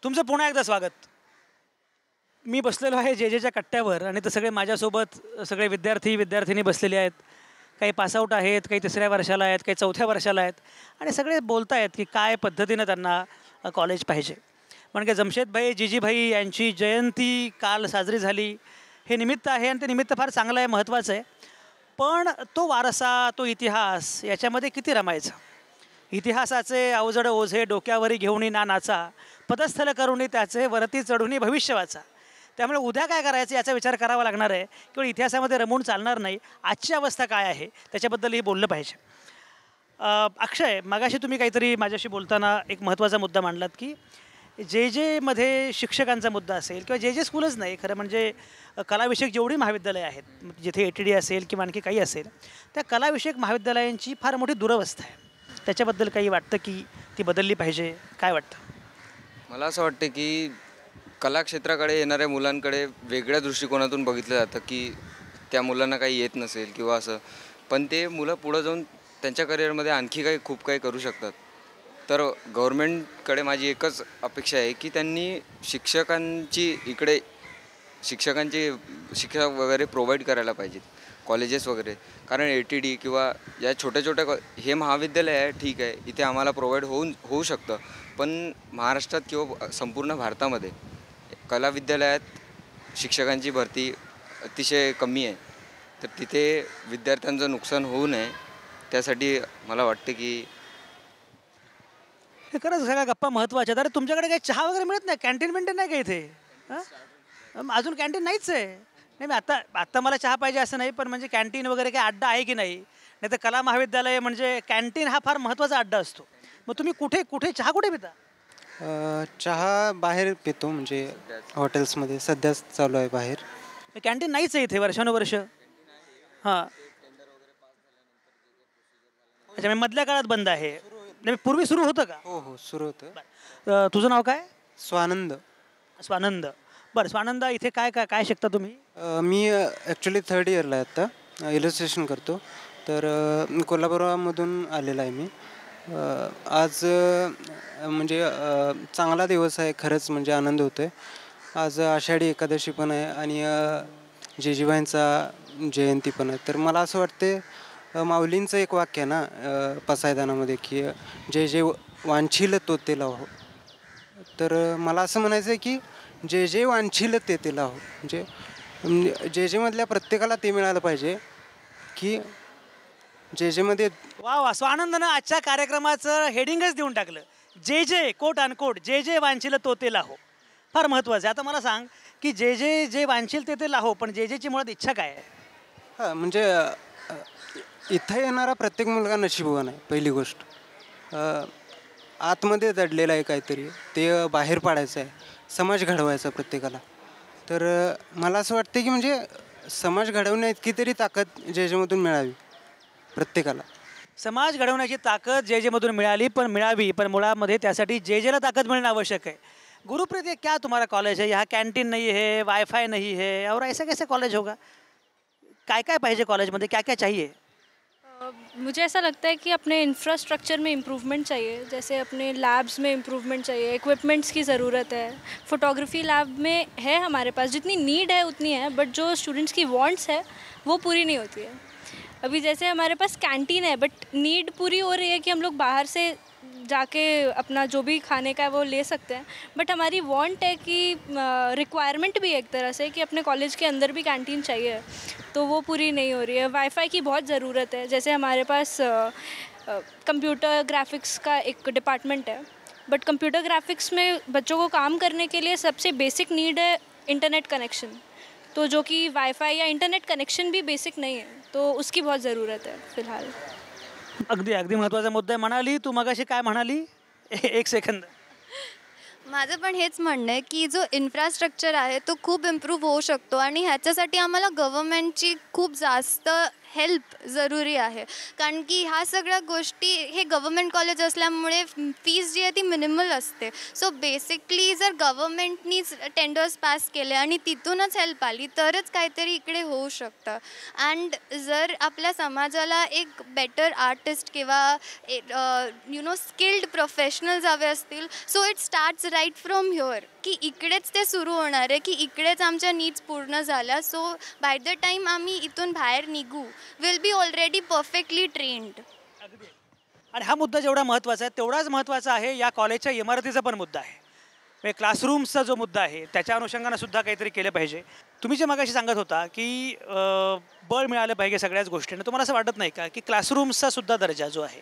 तुमचं पुन्हा एकदा स्वागत. मी बसलेलो आहे जेच्या कट्ट्यावर आणि ते सगळे माझ्यासोबत सगळे विद्यार्थी बसलेले आहेत. काही पासआउट आहेत, काही 3ऱ्या वर्षाला आहेत, काही 4थ्या वर्षाला आहेत आणि सगळे बोलत आहेत की काय पद्धतीनं त्यांना कॉलेज पाहिजे. म्हणजे जमशेदभाई जीजीभाई यांची जयंती काल साजरी झाली. हे निमित्त आहे आणि ते निमित्त फार चांगलं आहे, महत्त्वाचं आहे. पण तो वारसा, तो इतिहास याच्यामध्ये किती रमायचा. इतिहासाचे अवजड ओझे डोक्यावरी घेऊनी ना नाचा, पदस्थल करूनी त्याचे वरती चढूनी भविष्य वाचा. त्यामुळे उद्या काय करायचं याचा विचार करावा लागणार आहे. केवळ इतिहासामध्ये रमून चालणार नाही. आजची अवस्था काय आहे त्याच्याबद्दलही बोललं पाहिजे. अक्षय, मगाशी तुम्ही काहीतरी माझ्याशी बोलताना एक महत्त्वाचा मुद्दा मांडलात की मध्ये शिक्षकांचा मुद्दा असेल किंवा जे स्कूलच नाही, खरं म्हणजे कलाविषयक जेवढी महाविद्यालय आहेत, जिथे ATD असेल किंवा आणखी काही असेल, त्या कलाविषयक महाविद्यालयांची फार मोठी दुरवस्था आहे. त्याच्याबद्दल काही वाटतं की ती बदलली पाहिजे, काय वाटतं? मला असं वाटतं की कला क्षेत्राकडे येणाऱ्या मुलांकडे वेगळ्या दृष्टिकोनातून बघितलं जातं की त्या मुलांना काही येत नसेल किंवा असं, पण ते मुलं पुढं जाऊन त्यांच्या करिअरमध्ये आणखी खूप काही करू शकतात. तर गव्हर्मेंटकडे माझी एकच अपेक्षा आहे की त्यांनी शिक्षकांची शिक्षा वगैरे प्रोव्हाइड करायला पाहिजेत, कॉलेजेस वगैरे. कारण ATD किंवा या छोट्या हे महाविद्यालय आहे, ठीक आहे, इथे आम्हाला प्रोव्हाइड होऊ शकतं. पण महाराष्ट्रात किंवा संपूर्ण भारतामध्ये कला विद्यालयात शिक्षकांची भरती अतिशय कमी आहे. तर तिथे विद्यार्थ्यांचं नुकसान होऊ नये त्यासाठी मला वाटतं की हे खरंच सगळ्या गप्पा महत्त्वाच्या. अरे तुमच्याकडे काही चहा वगैरे मिळत नाही, कॅन्टीन नाही का इथे? अजून कॅन्टीन नाहीच आहे. नाही, मी आत्ता मला चहा पाहिजे असं नाही, पण म्हणजे कॅन्टीन वगैरे काही अड्डा आहे की नाही? तर कला महाविद्यालय म्हणजे कॅन्टीन हा फार महत्त्वाचा अड्डा असतो. मग तुम्ही कुठे चहा कुठे पिता? चहा बाहेर पितो, म्हणजे हॉटेल्समध्ये सध्याच चालू आहे बाहेर. कॅन्टीन नाहीच आहे इथे वर्षानुवर्ष. हां, अच्छा, मधल्या काळात बंद आहे. पूर्वी सुरू होतं का? हो, सुरू होतं. तुझं नाव काय? स्वानंद. बरं, स्वानंद, इथे काय शिकता तुम्ही? मी ॲक्च्युली 3rd इयरला आहे आत्ता, इलस्ट्रेशन करतो. तर कोल्हापुरामधून आलेला आहे मी आज. म्हणजे चांगला दिवस आहे खरंच, म्हणजे आनंद होतो आहे. आज आषाढी एकादशी पण आहे आणि जेजीबाईंचा जयंती पण आहे. तर मला असं वाटते माऊलींचं एक वाक्य आहे ना पसायदानामध्ये की जे वांछील तो ते लाहो. तर मला असं म्हणायचं आहे की जे वांछील ते लाहो, म्हणजे जेमधल्या प्रत्येकाला ते मिळालं पाहिजे की जेमध्ये. वा, स्वानंदनं आजच्या कार्यक्रमाचं हेडिंगच देऊन टाकलं, जे कोट अनकोट जे वांछील तो ते लाहो. फार महत्त्वाचं आहे. आता मला सांग की जे वांछील ते लाहो, पण जेची मुळात इच्छा काय आहे? हां, म्हणजे इथं येणारा प्रत्येक मुलगा नशीबवान आहे. पहिली गोष्ट आतमध्ये दडलेलं आहे काहीतरी, ते बाहेर पाडायचं आहे, समाज घडवायचा प्रत्येकाला. तर मला असं वाटतं की म्हणजे समाज घडवण्या इतकी तरी ताकद जेमधून मिळावी प्रत्येकाला. समाज घडवण्याची ताकद जेमधून मिळावी, पण मुळामध्ये त्यासाठी जेला ताकद मिळणं आवश्यक आहे. गुरुप्रीत, ये क्या तुम्हारा कॉलेज है, यहाँ कैंटीन नहीं है, वाईफाई नहीं है, और ऐसा कैसे कॉलेज होगा? काय काय पाहिजे कॉलेजमध्ये, क्या क्या चाहिए? मुझे ऐसा लगता है कि अपने इंफ्रास्ट्रक्चर में इम्प्रूवमेंट चाहिए, जैसे अपने लैब्स में इम्प्रूवमेंट चाहिए, इक्विपमेंट्स की ज़रूरत है। फोटोग्राफी लैब में है हमारे पास, जितनी नीड है उतनी है, बट जो स्टूडेंट्स की वांट्स है वो पूरी नहीं होती है। अभी जैसे हमारे पास कैंटीन है, बट नीड पूरी हो रही है कि हम लोग बाहर से जाके अपना जो भी खाने का है वो ले सकते हैं, बट हमारी वांट है कि रिक्वायरमेंट भी एक तरह से कि अपने कॉलेज के अंदर भी कैंटीन चाहिए, तो वो पूरी नहीं हो रही है। वाईफाई की बहुत ज़रूरत है, जैसे हमारे पास कंप्यूटर ग्राफिक्स का एक डिपार्टमेंट है, बट कंप्यूटर ग्राफिक्स में बच्चों को काम करने के लिए सबसे बेसिक नीड है इंटरनेट कनेक्शन, तो जो कि वाईफाई या इंटरनेट कनेक्शन भी बेसिक नहीं है, तो उसकी बहुत ज़रूरत है फ़िलहाल। अगदी अगदी महत्त्वाचा मुद्दा आहे. म्हणाली तू मगाशी काय म्हणाली? एक सेकंद. माझं पण हेच म्हणणं आहे की जो इन्फ्रास्ट्रक्चर आहे तो खूप इम्प्रूव्ह होऊ शकतो आणि ह्याच्यासाठी आम्हाला गव्हर्मेंटची खूप जास्त हेल्प जरुरी आहे, कारण की ह्या सगळ्या गोष्टी हे गव्हर्मेंट कॉलेज असल्यामुळे फीस जी आहे ती मिनिमल असते. सो बेसिकली जर गव्हर्मेंटनीच टेंडर्स पास केले आणि तिथूनच हेल्प आली तरच काहीतरी इकडे होऊ शकतं. अँड जर आपल्या समाजाला एक बेटर आर्टिस्ट किंवा स्किल्ड प्रोफेशनल्स हवे असतील, so it starts right from here, की इकडेच ते सुरू होणार आहे, की इकडेच आमच्या नीड्स पूर्ण झाल्या. सो बाय द टाईम आम्ही इथून बाहेर निघू will be already perfectly trained. आणि हा मुद्दा जेवढा महत्त्वाचा आहे तेवढाच महत्त्वाचा आहे या कॉलेजच्या इमारतीचा पण मुद्दा आहे. म्हणजे क्लासरूम्सचा जो मुद्दा आहे त्याच्या अनुषंगानं सुद्धा काहीतरी केलं पाहिजे. तुम्ही जे मगाशी सांगत होता की बळ मिळालं पाहिजे सगळ्याच गोष्टींना, तुम्हाला असं वाटत नाही का की क्लासरूम्सचा सुद्धा दर्जा जो आहे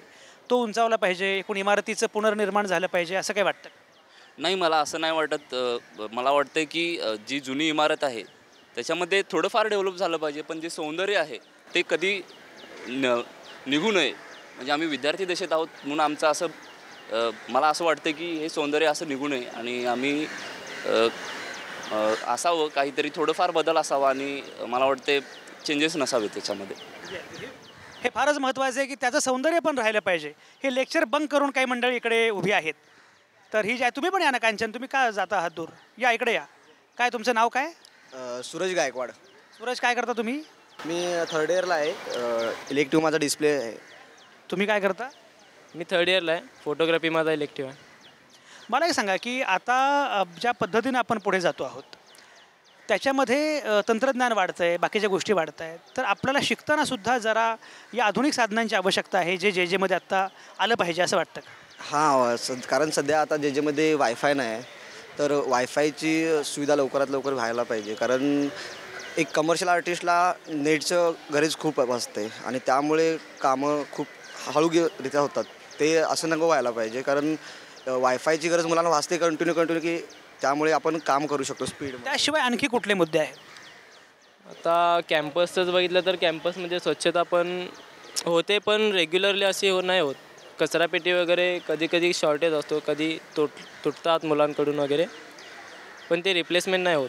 तो उंचावला पाहिजे, एकूण इमारतीचं पुनर्निर्माण झालं पाहिजे, असं काय वाटतं? नाही, मला असं नाही वाटत. मला वाटतं की जी जुनी इमारत आहे त्याच्यामध्ये थोडंफार डेव्हलप झालं पाहिजे, पण जे सौंदर्य आहे ते कधी निघू नये. म्हणजे आम्ही विद्यार्थी देशात आहोत म्हणून आमचं असं मला असं वाटतं की हे सौंदर्य असं निघू नये आणि आम्ही असावं काहीतरी थोडंफार बदल असावा आणि मला वाटते चेंजेस नसावे त्याच्यामध्ये. हे फारच महत्त्वाचं आहे की त्याचं सौंदर्य पण राहिलं पाहिजे. हे लेक्चर बंक करून काही मंडळी इकडे उभी आहेत, तर ही जी तुम्ही पण या ना कांचन, तुम्ही का जाता आहात दूर? या इकडे या. काय तुमचं नाव काय? सूरज गायकवाड. सूरज, काय करता तुम्ही? मी थर्ड इयरला आहे. इलेक्टिव्ह माझा डिस्प्ले आहे. तुम्ही काय करता? मी थर्ड इयरला आहे. फोटोग्राफी माझा इलेक्टिव्ह आहे. मला एक सांगा की आता ज्या पद्धतीनं आपण पुढे जातो आहोत त्याच्यामध्ये तंत्रज्ञान वाढतं आहे, बाकीच्या गोष्टी वाढत आहेत, तर आपल्याला शिकतानासुद्धा जरा या आधुनिक साधनांची आवश्यकता आहे जे जे जेमध्ये आत्ता आलं पाहिजे असं वाटतं का? हां, कारण सध्या आता जे जेमध्ये वायफाय नाही आहे, तर वायफायची सुविधा लवकरात लवकर व्हायला पाहिजे. कारण एक कमर्शियल आर्टिस्टला नेटचं गरज खूप असते आणि त्यामुळे कामं खूप हळूरित्या होतात. ते असं नको व्हायला पाहिजे, कारण वायफायची गरज मुलांना वाचते कंटिन्यू की त्यामुळे आपण काम करू शकतो स्पीड. त्याशिवाय आणखी कुठले मुद्दे आहेत? आता कॅम्पसचंच बघितलं तर कॅम्पसमध्ये स्वच्छता पण होते, पण रेग्युलरली अशी नाही होत. कचरापेटी वगैरे कधी कधी शॉर्टेज असतो, कधी तुटतात मुलांकडून वगैरे, पण ते रिप्लेसमेंट नाही होत.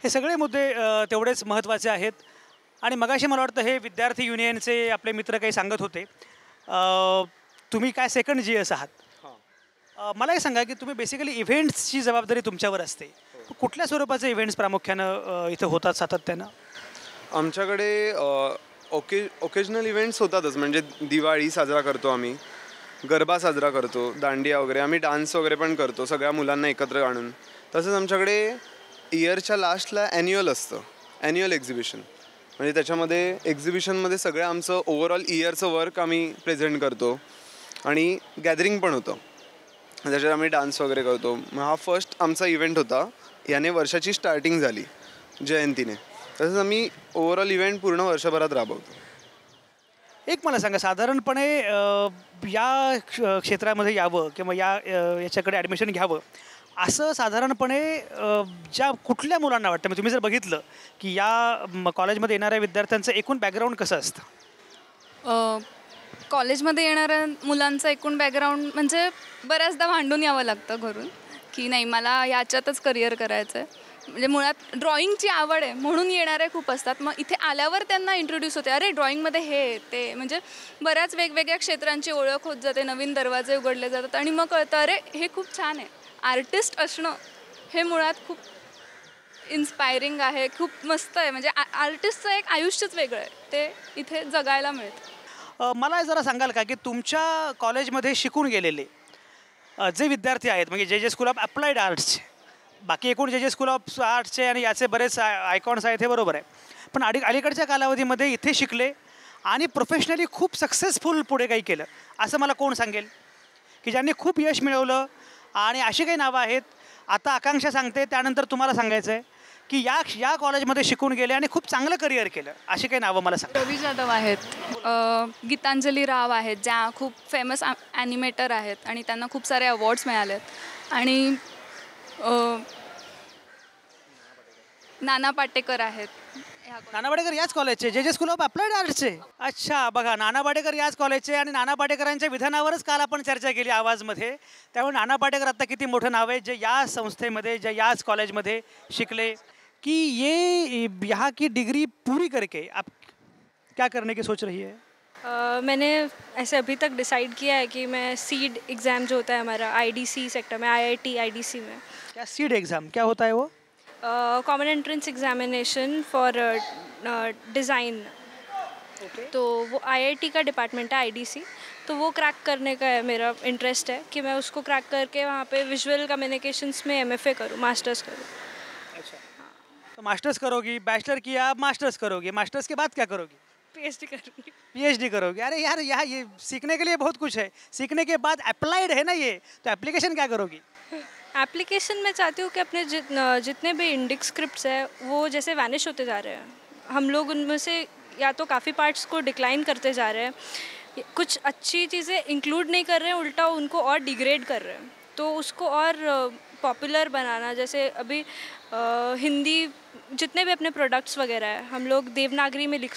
हे सगळे मुद्दे तेवढेच महत्त्वाचे आहेत. आणि मगाशी मला वाटतं हे विद्यार्थी युनियनचे आपले मित्र काही सांगत होते. तुम्ही काय सेकंड GS आहात. मला हे सांगा की तुम्ही बेसिकली इव्हेंट्सची जबाबदारी तुमच्यावर असते. कुठल्या स्वरूपाचे इव्हेंट्स प्रामुख्यानं इथं होतात सातत्यानं? आमच्याकडे ओकेजनल इव्हेंट्स होतातच. म्हणजे दिवाळी साजरा करतो आम्ही, गरबा साजरा करतो, दांडिया वगैरे, आम्ही डान्स वगैरे पण करतो सगळ्या मुलांना एकत्र आणून. तसंच आमच्याकडे इयरच्या लास्टला ॲन्युअल असतं, ॲन्युअल एक्झिबिशन. म्हणजे त्याच्यामध्ये एक्झिबिशनमध्ये सगळं आमचं ओव्हरऑल इयरचं वर्क आम्ही प्रेझेंट करतो आणि गॅदरिंग पण होतं. त्याच्यात आम्ही डान्स वगैरे करतो. मग हा फर्स्ट आमचा इव्हेंट होता. याने वर्षाची स्टार्टिंग झाली जयंतीने. तसंच आम्ही ओव्हरऑल इव्हेंट पूर्ण वर्षभरात राबवतो. एक मला सांगा, साधारणपणे या क्षेत्रामध्ये यावं किंवा याच्याकडे ॲडमिशन घ्यावं असं साधारणपणे कुठल्या मुलांना वाटतं? तुम्ही जर बघितलं की या कॉलेजमध्ये येणाऱ्या विद्यार्थ्यांचं एकूण बॅकग्राऊंड कसं असतं? कॉलेजमध्ये येणाऱ्या मुलांचं एकूण बॅकग्राऊंड म्हणजे बऱ्याचदा भांडून यावं लागतं घरून की नाही मला याच्यातच करिअर करायचं आहे. म्हणजे मुळात ड्रॉइंगची आवड आहे म्हणून येणारे खूप असतात. मग इथे आल्यावर त्यांना इंट्रोड्यूस होते, अरे ड्रॉइंगमध्ये हे ते, म्हणजे बऱ्याच वेगवेगळ्या क्षेत्रांची ओळख होत जाते, नवीन दरवाजे उघडले जातात आणि मग कळतं अरे हे खूप छान आहे. आर्टिस्ट असणं हे मुळात खूप इन्स्पायरिंग आहे, खूप मस्त आहे. म्हणजे आर्टिस्टचं एक आयुष्यच वेगळं आहे, ते इथे जगायला मिळतं. मला जरा सांगाल का की तुमच्या कॉलेजमध्ये शिकून गेलेले जे विद्यार्थी आहेत, म्हणजे जे स्कूल ऑफ अप्लाइड आर्ट्सचे, बाकी एकूण जे स्कूल ऑफ आर्ट्सचे आणि याचे बरेच आयकॉन्स आहेत हे बरोबर आहे, पण अलीकडच्या कालावधीमध्ये इथे शिकले आणि प्रोफेशनली खूप सक्सेसफुल पुढे काही केलं असं मला कोण सांगेल की ज्यांनी खूप यश मिळवलं? आणि अशी काही नावं आहेत, आता आकांक्षा सांगते त्यानंतर तुम्हाला सांगायचं आहे की या कॉलेजमध्ये शिकून गेले आणि खूप चांगलं करिअर केलं, अशी काही नावं मला सांगा. रवी जाधव आहेत, गीतांजली राव आहेत, ज्या खूप फेमस ॲनिमेटर आहेत आणि त्यांना खूप सारे अवॉर्ड्स मिळाले आहेत. आणि नाना पाटेकर आहेत. नाना पाटेकर याच कॉलेजचे, जे स्कूल ऑफ अप्लाइड आर्ट्सचे. अच्छा, बघा, नाना पाटेकर याच कॉलेजचे आणि नाना पाटेकरांच्या विधानावरच काल आपण चर्चा केली आवाजमध्ये. त्यामुळे नाना पाटेकर आत्ता किती मोठं नाव आहे, जे या संस्थेमध्ये, जे याच कॉलेजमध्ये शिकले, कि ये यहाँ की डिग्री पूरी करके आप क्या करने की सोच रही है? मैंने ऐसे अभी तक डिसाइड किया है कि मैं सीड एग्ज़ाम जो होता है हमारा IDC सेक्टर में, IIT IDC में. क्या सीड एग्ज़ाम क्या होता है वो? Common entrance examination for design. तो वो IIT का डिपार्टमेंट है, IDC. तो वो क्रैक करने का है, मेरा इंटरेस्ट है कि मैं उसको क्रैक करके वहाँ पे विजुअल कम्युनिकेशंस में MFA करूँ, मास्टर्स करूँ. तो मास्टर्स करोगी, बैचलर किया, अब मास्टर्स करोगी, मास्टर्स के बाद क्या करोगी? PhD करूँगी. PhD करोगी. अरे यार, यहाँ ये सीखने के लिए बहुत कुछ है. सीखने के बाद अप्लाइड है ना ये, तो एप्लीकेशन क्या करोगी? एप्लीकेशन मैं चाहती हूँ कि अपने जितने भी इंडिक स्क्रिप्ट्स हैं वो जैसे वैनिश होते जा रहे हैं, हम लोग उनमें से या तो काफ़ी पार्ट्स को डिक्लाइन करते जा रहे हैं, कुछ अच्छी चीज़ें इंक्लूड नहीं कर रहे हैं, उल्टा उनको और डिग्रेड कर रहे हैं. तो उसको और पॉपुलर बनाना, जैसे अभी हिंदी जितने भी अपने प्रोडक्ट्स वगैरह है, हम लोग देवनागरी में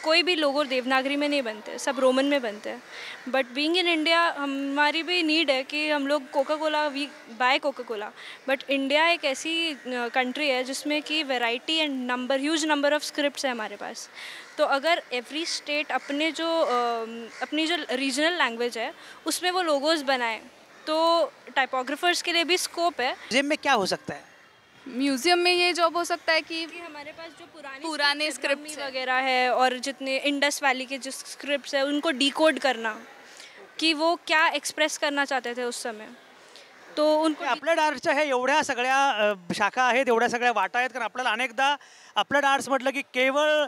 कोई भी लोगो देवनागरी में नहीं बनते, सब रोमन में बनते हैं. बट बीइंग इन इंडिया हमारी भी नीड है कि हम लोग Coca Cola, we buy Coca Cola, but India एक ऐसी कंट्री है जिसमें कि variety and huge number of scripts है हमारे पास. तो अगर एवरी स्टेट अपनी जो रीजनल लैंग्वेज है उसमें वो लोगोज बनाए तो टाइपोग्राफर्स के लिए भी स्कोप है. जिम में क्या हो सकता है? म्यूजियम में ये जॉब हो सकता है कि हमारे पास जो पुराने स्क्रिप्ट वगैरह है और जितने इंडस वैली के जो स्क्रिप्ट्स है उनको डिकोड करना की वो क्या एक्सप्रेस करना चाहते थे उस समय. तो उनको अप्लाइड आर्ट्सच्या हे एवढ्या सगळ्या शाखा आहेत, एवढ्या सगळ्या वाटा आहेत, कारण आपल्याला अनेकदा अप्लाइड आर्ट्स म्हटलं की केवळ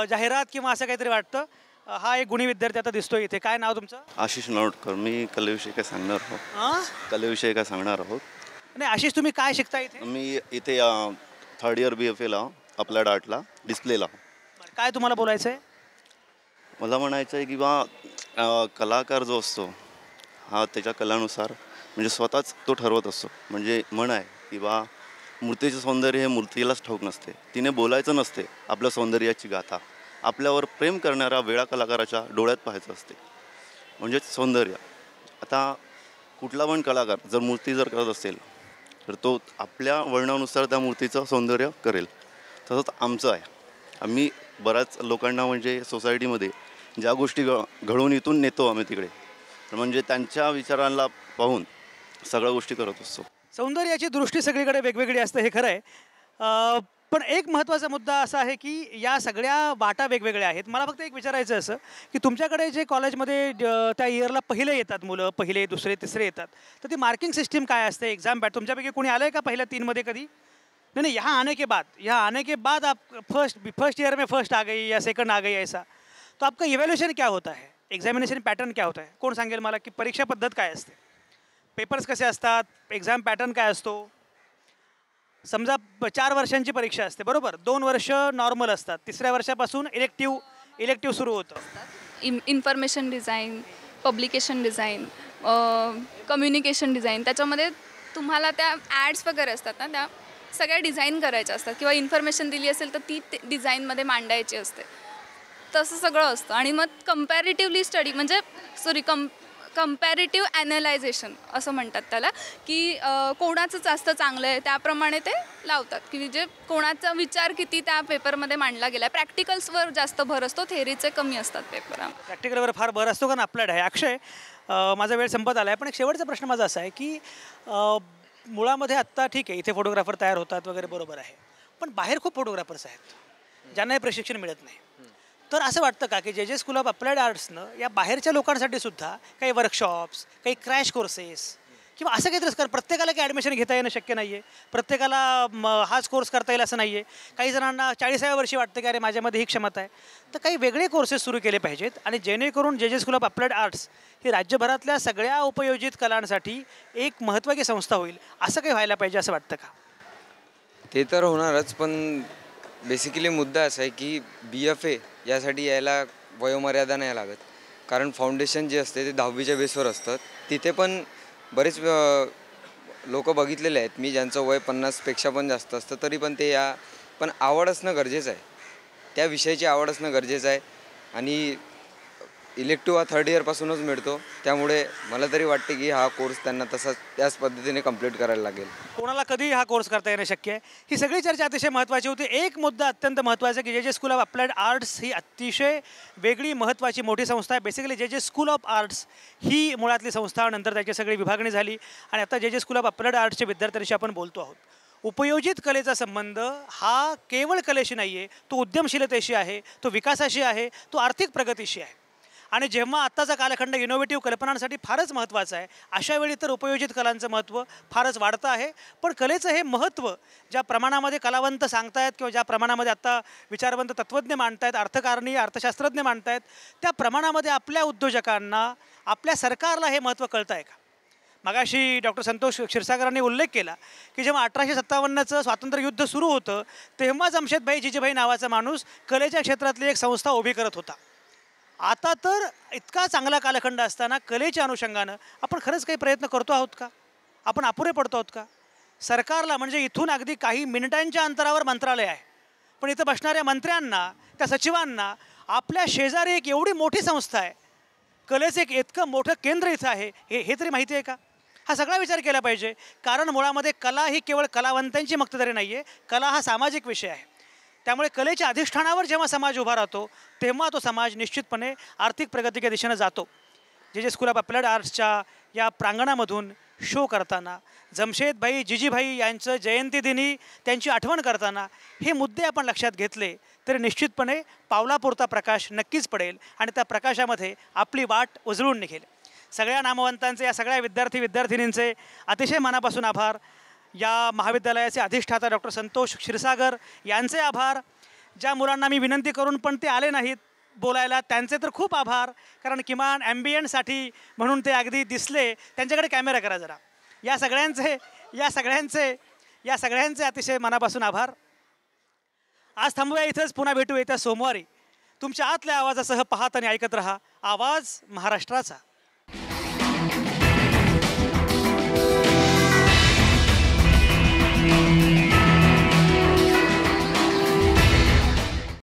जाहिरात किंवा असं काहीतरी वाटतं. हा एक गुणी विद्यार्थी आता दिसतोय इथे. काय नाव तुमचं? आशिष नोटकर. मी कलेविषयी काय सांगणार आहोत. कलेविषयी काय सांगणार आहोत. नाही आशिष, तुम्ही काय शिकता इथे? मी इथे 3rd इयर BFAला अप्लाइड आर्टला डिस्प्लेला. काय तुम्हाला बोलायचं आहे? मला म्हणायचं आहे की बा कलाकार जो असतो हा त्याच्या कलानुसार म्हणजे स्वतःच तो ठरवत असतो. म्हणजे म्हण आहे की बा मूर्तीचे सौंदर्य हे मूर्तीलाच ठाऊक नसते, तिने बोलायचं नसते आपल्या सौंदर्याची गाथा, आपल्यावर प्रेम करणाऱ्या वेळा कलाकाराच्या डोळ्यात पाहायचं असते, म्हणजेच सौंदर्य. आता कुठला पण कलाकार जर मूर्ती जर करत असेल तर तो आपल्या वर्णानुसार त्या मूर्तीचं सौंदर्य करेल. तसंच आमचं आहे. आम्ही बऱ्याच लोकांना म्हणजे सोसायटीमध्ये ज्या गोष्टी घडवून इथून नेतो आम्ही तिकडे, म्हणजे त्यांच्या विचारांना पाहून सगळ्या गोष्टी करत असतो. सौंदर्याची दृष्टी सगळीकडे वेगवेगळी असते, हे खरं आहे. पण एक महत्त्वाचा मुद्दा असा आहे की या सगळ्या वाटा वेगवेगळ्या आहेत. मला फक्त एक विचारायचं असं की तुमच्याकडे जे कॉलेजमध्ये त्या इयरला पहिले येतात मुलं, पहिले दुसरे तिसरे येतात, तर ती मार्किंग सिस्टीम काय असते? एक्झाम पॅट तुमच्यापैकी कोणी आलं आहे का पहिल्या 3मध्ये कधी? नहीं, यहाँ आने के बाद आप फर्स्ट ईयर में फर्स्ट आ गई या सेकंड आ गई ऐसा, तो आपका इवैल्यूएशन क्या होता है? एग्जामिनेशन पैटर्न क्या होता है? कोण सांगेल मला की परीक्षा पद्धत काय असते? पेपर्स कसे असतात? एक्झाम पॅटर्न काय असतो? समजा 4 वर्षांची परीक्षा असते, बरोबर? 2 वर्ष नॉर्मल असतात, तिसऱ्या वर्षापासून इलेक्टिव्ह सुरू होतं. Information design, publication design, communication design, त्याच्यामध्ये तुम्हाला त्या ॲड्स वगैरे असतात ना, त्या सगळ्या डिझाईन करायच्या असतात किंवा इन्फॉर्मेशन दिली असेल तर ती डिझाईनमध्ये मांडायची असते. तसं सगळं असतं. आणि मग कंपॅरेटिव्हली स्टडी म्हणजे कंपॅरेटिव्ह ॲनालायझेशन असं म्हणतात त्याला, की कोणाचं जास्त चांगलं आहे त्याप्रमाणे ते लावतात, की जे कोणाचा विचार किती त्या पेपरमध्ये मांडला गेला आहे. प्रॅक्टिकल्सवर जास्त भर असतो, थेअरीचे कमी असतात पेपर. प्रॅक्टिकलवर फार भर असतो कारण अप्लाइड आहे. अक्षय, माझा वेळ संपत आला आहे, पण एक शेवटचा प्रश्न माझा असा आहे की मुळामध्ये आत्ता ठीक आहे, इथे फोटोग्राफर तयार होतात वगैरे, बरोबर आहे, पण बाहेर खूप फोटोग्राफर्स आहेत ज्यांना हे प्रशिक्षण मिळत नाही. तर असं वाटतं का की जे स्कूल ऑफ अप्लाइड आर्ट्सनं या बाहेरच्या लोकांसाठी सुद्धा काही वर्कशॉप्स, काही क्रॅश कोर्सेस किंवा असं काहीतरी, कारण प्रत्येकाला काही ॲडमिशन घेता येणं शक्य नाही आहे, प्रत्येकाला हाच कोर्स करता येईल असं नाही आहे. काही जणांना 40व्या वर्षी वाटतं की अरे माझ्यामध्ये ही क्षमता आहे. तर काही वेगळे कोर्सेस सुरू केले पाहिजेत आणि जेणेकरून जे स्कूल ऑफ अप्लाइड आर्ट्स ही राज्यभरातल्या सगळ्या उपयोजित कलांसाठी एक महत्त्वाची संस्था होईल, असं काही व्हायला पाहिजे असं वाटतं का? ते तर होणारच, पण बेसिकली मुद्दा असा आहे की BFA यासाठी यायला वयोमर्यादा नाही लागत. कारण फाउंडेशन जे असते ते 10वीच्या बेसवर असतात. तिथे पण बरेच लोक बघितलेले आहेत मी, ज्यांचं वय 50पेक्षा पण जास्त असतं, तरी पण ते पण आवड असणं गरजेचं आहे, त्या विषयाची आवड असणं गरजेचं आहे. आणि इलेक्टिव्ह हा 3rd इयरपासूनच मिळतो, त्यामुळे मला तरी वाटते की हा कोर्स त्यांना त्याच पद्धतीने कंप्लीट करायला लागेल. कोणाला कधी हा कोर्स करता येणं शक्य आहे. ही सगळी चर्चा अतिशय महत्त्वाची होती. एक मुद्दा अत्यंत महत्त्वाचा आहे की जे स्कूल ऑफ अप्लाइड आर्ट्स ही अतिशय वेगळी महत्त्वाची मोठी संस्था आहे. बेसिकली जे स्कूल ऑफ आर्ट्स ही मुळातली संस्था, नंतर त्याची सगळी विभागणी झाली आणि आता जे स्कूल ऑफ अप्लाइड आर्ट्सच्या विद्यार्थ्यांशी आपण बोलतो आहोत. उपयोजित कलेचा संबंध हा केवळ कलेशी नाही आहे, तो उद्यमशीलतेशी आहे, तो विकासाशी आहे, तो आर्थिक प्रगतीशी आहे. आणि जेव्हा आत्ताचा कालखंड इनोव्हेटिव्ह कल्पनांसाठी फारच महत्त्वाचा आहे, अशावेळी तर उपयोजित कलांचं महत्त्व फारच वाढतं आहे. पण कलेचं हे महत्त्व ज्या प्रमाणामध्ये कलावंत सांगतायत किंवा ज्या प्रमाणामध्ये आत्ता विचारवंत तत्त्वज्ञ मांडतायत, अर्थकारणी, अर्थशास्त्रज्ञ मांडतायत, त्या प्रमाणामध्ये आपल्या उद्योजकांना, आपल्या सरकारला हे महत्त्व कळतं आहे का? मगाशी डॉक्टर संतोष क्षीरसागरांनी उल्लेख केला की जेव्हा 1857चं स्वातंत्र्ययुद्ध सुरू होतं तेव्हा जमशेदभाई जिजीभाई नावाचा माणूस कलेच्या क्षेत्रातली एक संस्था उभी करत होता. आता तर इतका चांगला कालखंड असताना कलेच्या अनुषंगानं आपण खरंच काही प्रयत्न करतो आहोत का? आपण अपुरे पडतो आहोत का? सरकारला, म्हणजे इथून अगदी काही मिनिटांच्या अंतरावर मंत्रालय आहे, पण इथं बसणाऱ्या मंत्र्यांना, त्या सचिवांना आपल्या शेजारी एक एवढी मोठी संस्था आहे, कलेचं एक इतकं मोठं केंद्र इथं आहे, हे तरी माहिती आहे का? हा सगळा विचार केला पाहिजे. कारण मुळामध्ये कला ही केवळ कलावंतांची मक्तेदारी नाही आहे, कला हा सामाजिक विषय आहे. त्यामुळे कलेच्या अधिष्ठानावर जेव्हा समाज उभा राहतो तेव्हा तो समाज निश्चितपणे आर्थिक प्रगतीच्या दिशेनं जातो. जे स्कूल ऑफ अप्लाइड आर्ट्सच्या या प्रांगणामधून शो करताना, जमशेदभाई जिजीभाई यांचं जयंतीदिनी त्यांची आठवण करताना हे मुद्दे आपण लक्षात घेतले तरी निश्चितपणे पावलापुरता प्रकाश नक्कीच पडेल आणि त्या प्रकाशामध्ये आपली वाट उजळून निघेल. सगळ्या नामवंतांचे, या सगळ्या विद्यार्थी-विद्यार्थिनींचे अतिशय मनापासून आभार. या महाविद्यालयाचे अधिष्ठाता डॉक्टर संतोष क्षीरसागर यांचे आभार. ज्या मुलांना मी विनंती करून पण ते आले नाहीत बोलायला, त्यांचे तर खूप आभार, कारण किमान ॲम्बियंटसाठी म्हणून ते अगदी दिसले. त्यांच्याकडे कॅमेरा करा जरा. या सगळ्यांचे अतिशय मनापासून आभार. आज थांबूया इथंच, पुन्हा भेटू येत्या सोमवारी. तुमच्या आतल्या आवाजासह पाहत आणि ऐकत रहा आवाज महाराष्ट्राचा.